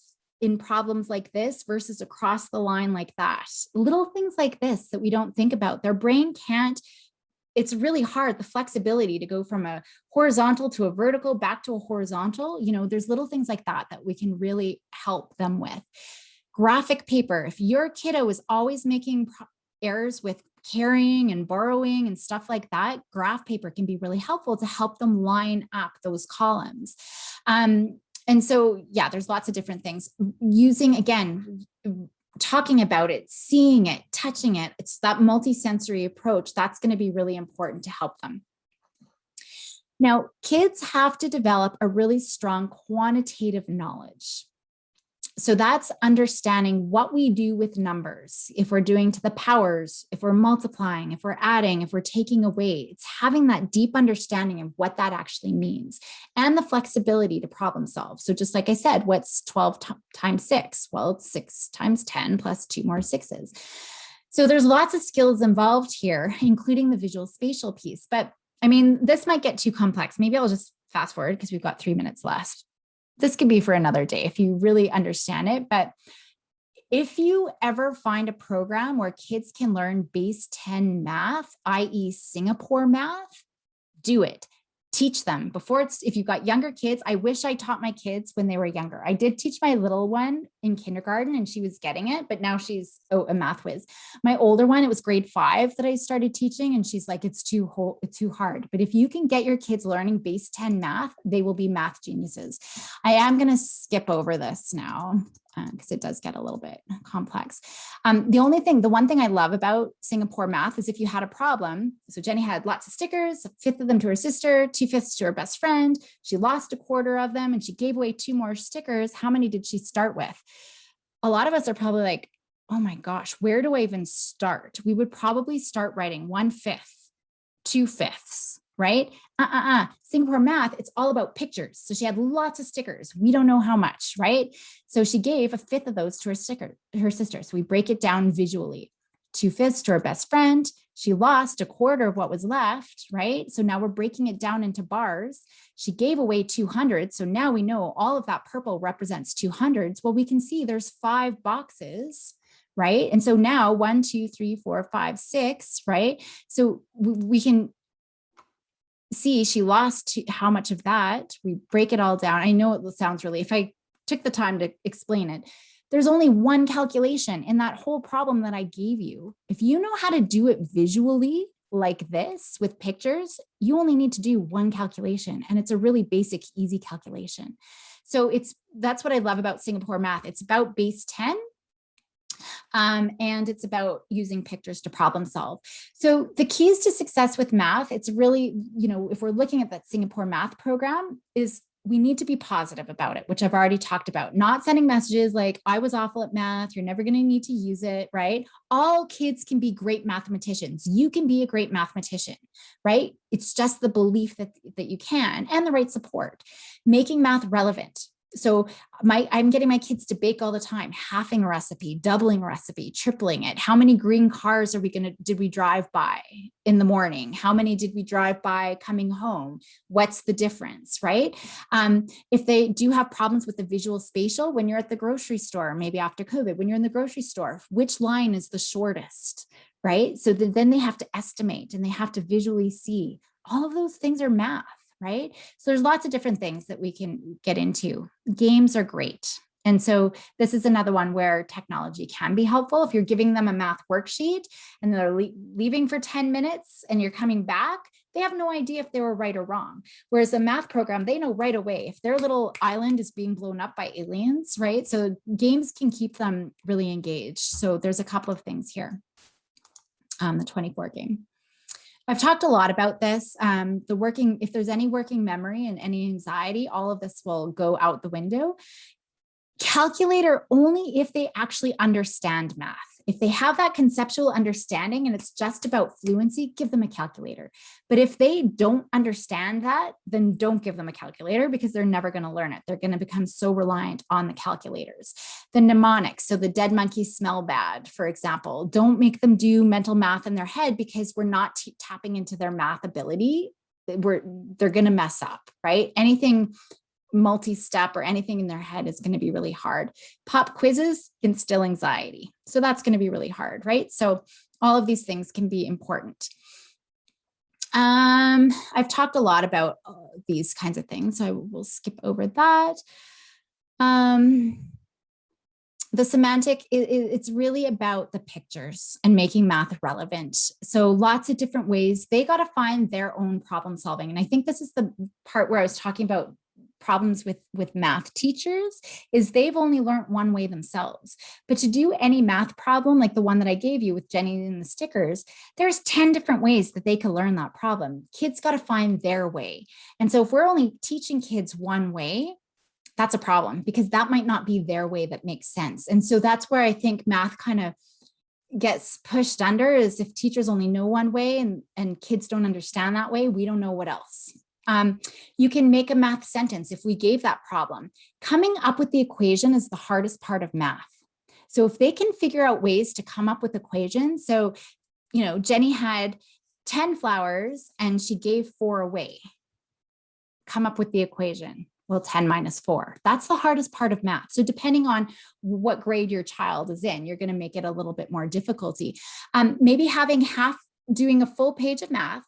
in problems like this versus across the line like that. Little things like this that we don't think about. Their brain can't, it's really hard, the flexibility to go from a horizontal to a vertical back to a horizontal. You know, there's little things like that that we can really help them with. Graphic paper, if your kiddo is always making errors with carrying and borrowing and stuff like that, graph paper can be really helpful to help them line up those columns. And so, yeah, there's lots of different things. Using, again, talking about it, seeing it, touching it, it's that multisensory approach that's going to be really important to help them. Now, kids have to develop a really strong quantitative knowledge. So that's understanding what we do with numbers. If we're doing to the powers, if we're multiplying, if we're adding, if we're taking away, it's having that deep understanding of what that actually means and the flexibility to problem solve. So just like I said, what's 12 times 6? Well, it's 6 times 10 plus 2 more 6s. So there's lots of skills involved here, including the visual spatial piece. But I mean, this might get too complex. Maybe I'll just fast forward because we've got 3 minutes left. This could be for another day if you really understand it. But if you ever find a program where kids can learn base 10 math, i.e. Singapore math, do it. Teach them before if you've got younger kids. I wish I taught my kids when they were younger. I did teach my little one in kindergarten and she was getting it, but now she's a math whiz. My older one, it was grade 5 that I started teaching and she's like, it's too hard. But if you can get your kids learning base 10 math, they will be math geniuses. I am going to skip over this now because it does get a little bit complex. The one thing I love about Singapore math is if you had a problem, so Jenny had lots of stickers, 1/5 of them to her sister, 2/5 to her best friend. She lost 1/4 of them and she gave away 2 more stickers. How many did she start with? A lot of us are probably like, oh my gosh, where do I even start? We would probably start writing 1/5, 2/5, right? Singapore math, it's all about pictures. So she had lots of stickers. We don't know how much, right? So she gave 1/5 of those to her sister. So we break it down visually. 2/5 to her best friend. She lost 1/4 of what was left, right? So now we're breaking it down into bars. She gave away 200. So now we know all of that purple represents 200s. Well, we can see there's 5 boxes, right? And so now 1, 2, 3, 4, 5, 6, right? So we can see she lost how much of that. We break it all down. I know it sounds really, if I took the time to explain it, there's only one calculation in that whole problem that I gave you. If you know how to do it visually like this with pictures, you only need to do one calculation and it's a really basic, easy calculation. So that's what I love about Singapore math. It's about base 10. And it's about using pictures to problem solve. So the keys to success with math, it's really, if we're looking at that Singapore math program, is we need to be positive about it, which I've already talked about, not sending messages like, I was awful at math, you're never going to need to use it, right? All kids can be great mathematicians. You can be a great mathematician, right? It's just the belief that you can, and the right support. Making math relevant. So I'm getting my kids to bake all the time, halving a recipe, doubling a recipe, tripling it. How many green cars did we drive by in the morning? How many did we drive by coming home? What's the difference, right? If they do have problems with the visual spatial, when you're at the grocery store, maybe after COVID, when you're in the grocery store, which line is the shortest, right? So then they have to estimate and they have to visually see. All of those things are math. Right? So there's lots of different things that we can get into. Games are great. And so this is another one where technology can be helpful. If you're giving them a math worksheet and they're leaving for 10 minutes and you're coming back, they have no idea if they were right or wrong. Whereas a math program, they know right away if their little island is being blown up by aliens, right? So games can keep them really engaged. So there's a couple of things here. The 24 game. I've talked a lot about this. If there's any working memory and any anxiety, all of this will go out the window. Calculator only if they actually understand math. If they have that conceptual understanding and it's just about fluency, give them a calculator. But if they don't understand that, then don't give them a calculator because they're never going to learn it. They're going to become so reliant on the calculators. The mnemonics, so the dead monkeys smell bad, for example, don't make them do mental math in their head because we're not tapping into their math ability. They're going to mess up, right? Anything multi-step or anything in their head is going to be really hard. Pop quizzes instill anxiety. So that's going to be really hard, right? So all of these things can be important. I've talked a lot about these kinds of things, so I will skip over that. The semantic, it's really about the pictures and making math relevant. So lots of different ways. They got to find their own problem solving. And I think this is the part where I was talking about problems with math teachers is they've only learned one way themselves. But to do any math problem, like the one that I gave you with Jenny and the stickers, there's 10 different ways that they can learn that problem. Kids got to find their way. And so if we're only teaching kids one way, that's a problem because that might not be their way that makes sense. And so that's where I think math kind of gets pushed under is if teachers only know one way and kids don't understand that way, we don't know what else. You can make a math sentence if we gave that problem. Coming up with the equation is the hardest part of math. So if they can figure out ways to come up with equations, so, Jenny had 10 flowers and she gave 4 away. Come up with the equation. Well, 10 minus 4. That's the hardest part of math. So depending on what grade your child is in, you're going to make it a little bit more difficulty. Maybe doing a full page of math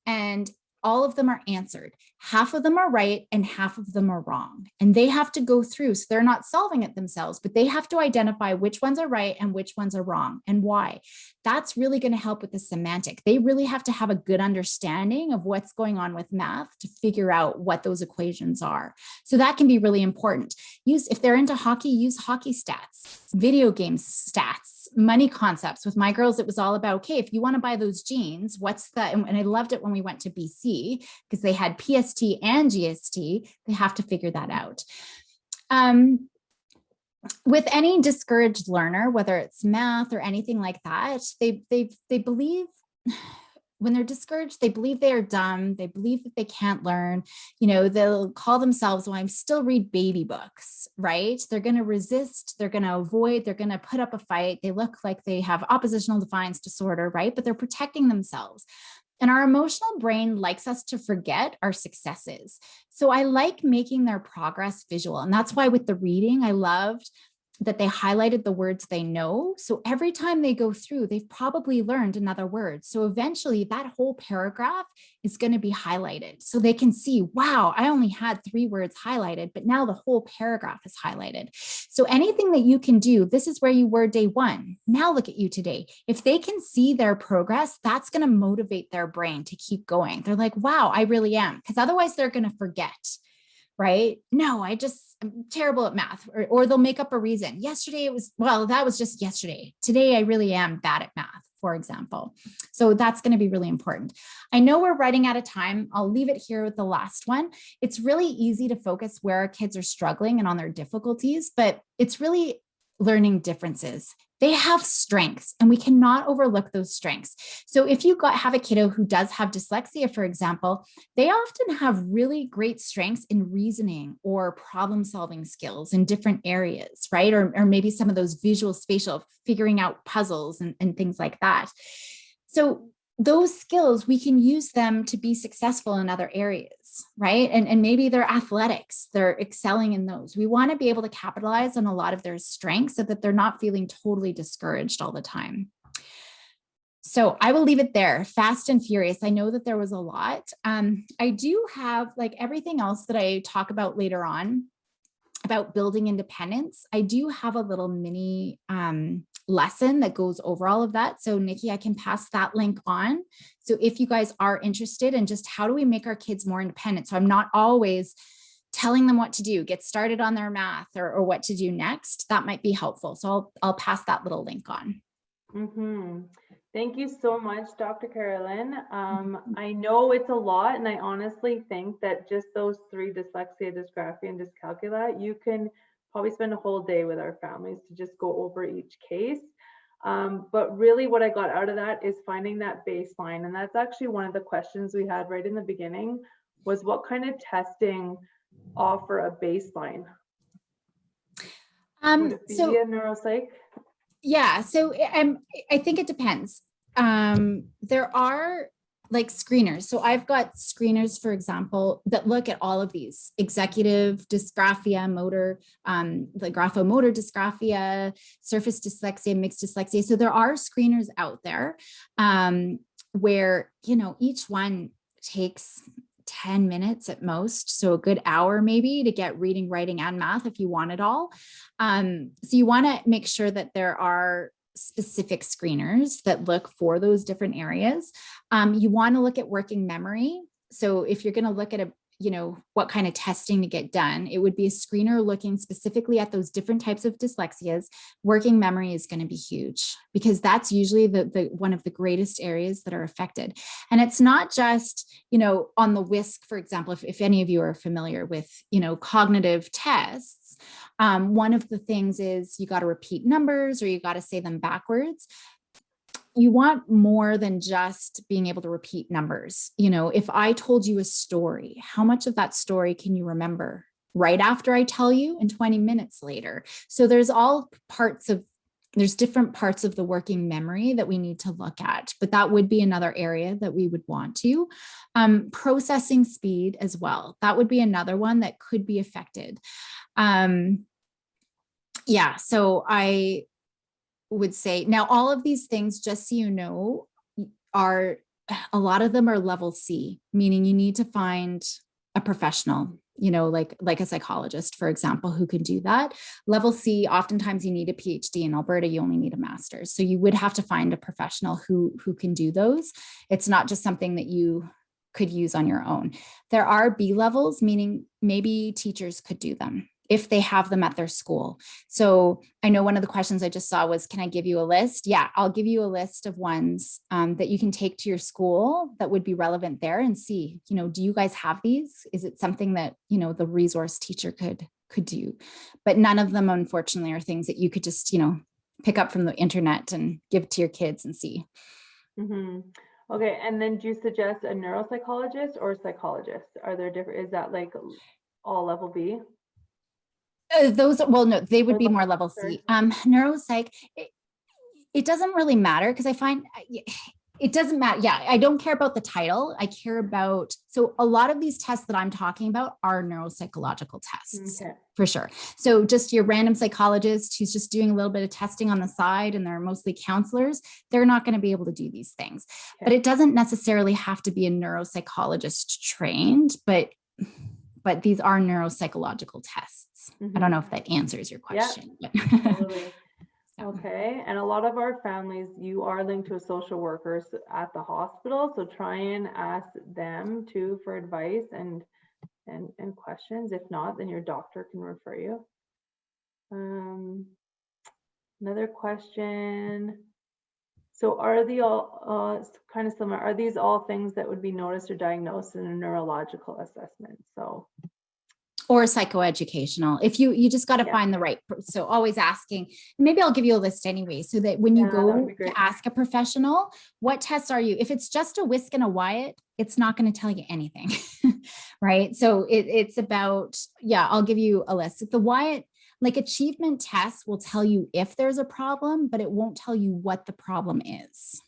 and all of them are answered. Half of them are right and half of them are wrong. And they have to go through, so they're not solving it themselves, but they have to identify which ones are right and which ones are wrong and why. That's really going to help with the semantic. They really have to have a good understanding of what's going on with math to figure out what those equations are. So that can be really important. If they're into hockey, use hockey stats, video games stats, money concepts. With my girls, it was all about, okay, if you want to buy those jeans, and I loved it when we went to BC because they had PST and GST, they have to figure that out. With any discouraged learner, whether it's math or anything like that, they believe when they're discouraged, they believe they are dumb. They believe that they can't learn. They'll call themselves, well, I still read baby books, right? They're going to resist. They're going to avoid. They're going to put up a fight. They look like they have oppositional defiance disorder, right? But they're protecting themselves. And our emotional brain likes us to forget our successes. So I like making their progress visual. And that's why with the reading, I loved that they highlighted the words they know. So every time they go through, they've probably learned another word. So eventually that whole paragraph is going to be highlighted. So they can see, wow, I only had 3 words highlighted, but now the whole paragraph is highlighted. So anything that you can do, this is where you were day 1. Now look at you today. If they can see their progress, that's going to motivate their brain to keep going. They're like, wow, I really am. Because otherwise they're going to forget. Right? No, I'm terrible at math, or they'll make up a reason. Yesterday that was just yesterday. Today, I really am bad at math. for example. So that's going to be really important. I know we're running out of time. I'll leave it here with the last one. It's really easy to focus where our kids are struggling and on their difficulties, but it's really learning differences. They have strengths and we cannot overlook those strengths. So if you have a kiddo who does have dyslexia, for example, they often have really great strengths in reasoning or problem solving skills in different areas, right? Or maybe some of those visual spatial, figuring out puzzles and things like that. So those skills, we can use them to be successful in other areas, right? And maybe they're athletics, they're excelling in those. We want to be able to capitalize on a lot of their strengths so that they're not feeling totally discouraged all the time. So I will leave it there, fast and furious. I know that there was a lot. I do have, like everything else that I talk about later on about building independence, I do have a little mini lesson that goes over all of that. So Nikki, I can pass that link on. So if you guys are interested in just how do we make our kids more independent? So I'm not always telling them what to do, get started on their math or what to do next. That might be helpful. So I'll pass that little link on. Thank you so much, Dr. Carolyn. I know it's a lot, and I honestly think that just those three, dyslexia, dysgraphia, and dyscalculia, you can probably spend a whole day with our families to just go over each case. But really what I got out of that is finding that baseline. And that's actually one of the questions we had right in the beginning was what kind of testing offer a baseline? Would it be a neuropsych? Yeah, so I think it depends. There are like screeners. So I've got screeners, for example, that look at all of these: executive dysgraphia, motor, the graphomotor dysgraphia, surface dyslexia, mixed dyslexia. So there are screeners out there where, you know, each one takes 10 minutes at most. So a good hour maybe to get reading, writing, and math if you want it all. So you want to make sure that there are specific screeners that look for those different areas. You want to look at working memory. So if you're going to look at what kind of testing to get done, it would be a screener looking specifically at those different types of dyslexias. Working memory is going to be huge because that's usually the one of the greatest areas that are affected. And it's not just, on the WISC, for example, if any of you are familiar with, cognitive tests, one of the things is you got to repeat numbers or you got to say them backwards. You want more than just being able to repeat numbers. If I told you a story, how much of that story can you remember right after I tell you and 20 minutes later? So there's different parts of the working memory that we need to look at, but that would be another area that we would want to. Processing speed as well. That would be another one that could be affected. So I would say now all of these things, just so you know, a lot of them are level C, meaning you need to find a professional, like a psychologist, for example, who can do that. Level C, oftentimes you need a PhD. In Alberta, you only need a master's. So you would have to find a professional who can do those. It's not just something that you could use on your own. There are B levels, meaning maybe teachers could do them if they have them at their school. So I know one of the questions I just saw was, can I give you a list? Yeah, I'll give you a list of ones that you can take to your school that would be relevant there and see, do you guys have these? Is it something that, the resource teacher could do? But none of them, unfortunately, are things that you could just, pick up from the internet and give to your kids and see. Mm-hmm. Okay, and then do you suggest a neuropsychologist or a psychologist? Are there different, is that like all level B? No, they would be more level C. Neuropsych, it doesn't really matter because I find it doesn't matter. Yeah, I don't care about the title. I care about, so a lot of these tests that I'm talking about are neuropsychological tests, for sure. So just your random psychologist who's just doing a little bit of testing on the side and they're mostly counselors, they're not going to be able to do these things. But it doesn't necessarily have to be a neuropsychologist trained, but these are neuropsychological tests. I don't know if that answers your question. Yeah, totally. Okay, and a lot of our families, you are linked to a social worker at the hospital, so try and ask them too for advice and questions. If not, then your doctor can refer you. Another question. So are the all, it's kind of similar, are these all things that would be noticed or diagnosed in a neurological assessment? So. Or psychoeducational, if you just got to Yeah. find the right, so always asking, maybe I'll give you a list anyway, so that when you Yeah, that would go be great. to ask a professional, what tests are you, if it's just a whisk and a Wyatt, it's not going to tell you anything. Right. So it's about, yeah, I'll give you a list. The Wyatt, like achievement tests will tell you if there's a problem, but it won't tell you what the problem is.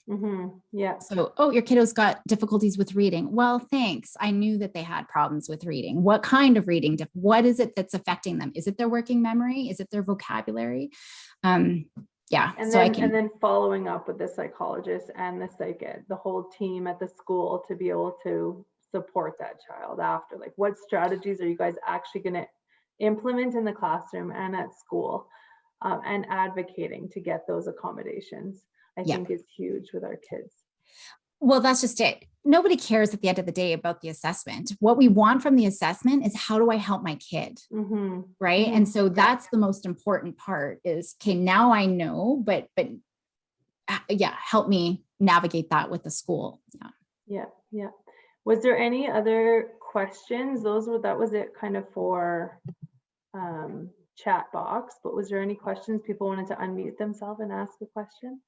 Yeah. So, oh, your kiddo's got difficulties with reading. Well, thanks. I knew that they had problems with reading. What kind of reading? What is it that's affecting them? Is it their working memory? Is it their vocabulary? Yeah. And so then, I can, and then following up with the psychologist and the psych ed, the whole team at the school to be able to support that child after, like what strategies are you guys actually going to implement in the classroom and at school, and advocating to get those accommodations, I think is huge with our kids. Well, that's just it. Nobody cares at the end of the day about the assessment. What we want from the assessment is, how do I help my kid? Right. And so that's the most important part is, okay, now I know, but yeah, help me navigate that with the school. Yeah. Was there any other questions? That was it kind of for chat box, but was there any questions people wanted to unmute themselves and ask a question?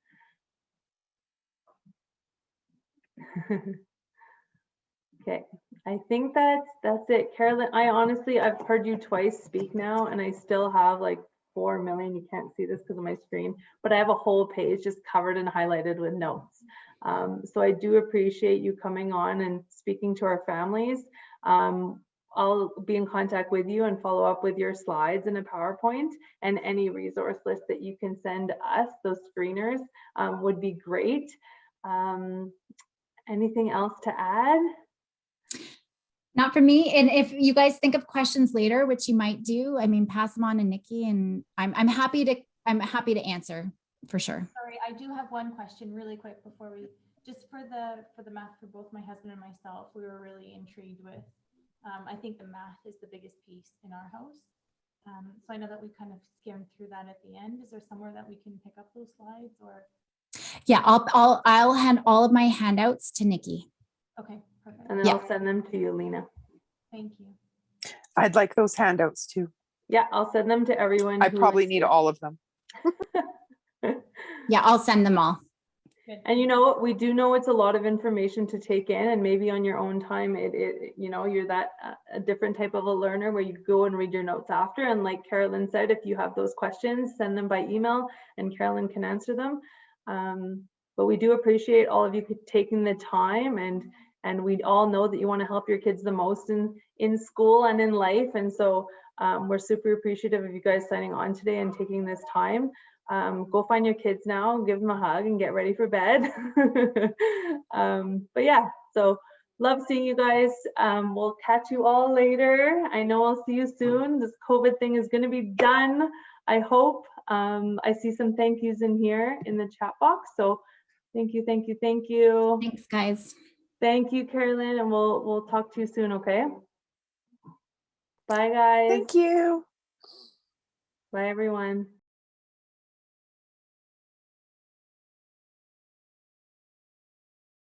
Okay, I think that's it. Carolyn, I've heard you twice speak now, and I still have like 4 million. You can't see this because of my screen, but I have a whole page just covered and highlighted with notes. So I do appreciate you coming on and speaking to our families. I'll be in contact with you and follow up with your slides in a PowerPoint, and any resource list that you can send us, those screeners, would be great. Anything else to add? Not for me. And if you guys think of questions later, which you might do, I mean, pass them on to Nikki, and I'm happy to answer for sure. Sorry, I do have one question really quick before we, just for the math for both my husband and myself, we were really intrigued with, I think the math is the biggest piece in our house. So I know that we kind of skimmed through that at the end. Is there somewhere that we can pick up those slides, or? Yeah, I'll hand all of my handouts to Nikki. Okay, perfect. And then I'll send them to you, Lena. Thank you. I'd like those handouts too. Yeah, I'll send them to everyone. I probably need all of them. Yeah, I'll send them all. Good. And you know what, we do know it's a lot of information to take in, and maybe on your own time, you know, you're that a different type of a learner where you go and read your notes after. And like Carolyn said, if you have those questions, send them by email and Carolyn can answer them. But we do appreciate all of you taking the time, and we all know that you want to help your kids the most in school and in life. And so we're super appreciative of you guys signing on today and taking this time. Go find your kids now, give them a hug and get ready for bed. But yeah, so love seeing you guys. We'll catch you all later. I know I'll see you soon. This COVID thing is going to be done, I hope. I see some thank yous in here in the chat box. So thank you. Thanks, guys. Thank you, Carolyn, and we'll talk to you soon, okay? Bye, guys. Thank you. Bye, everyone.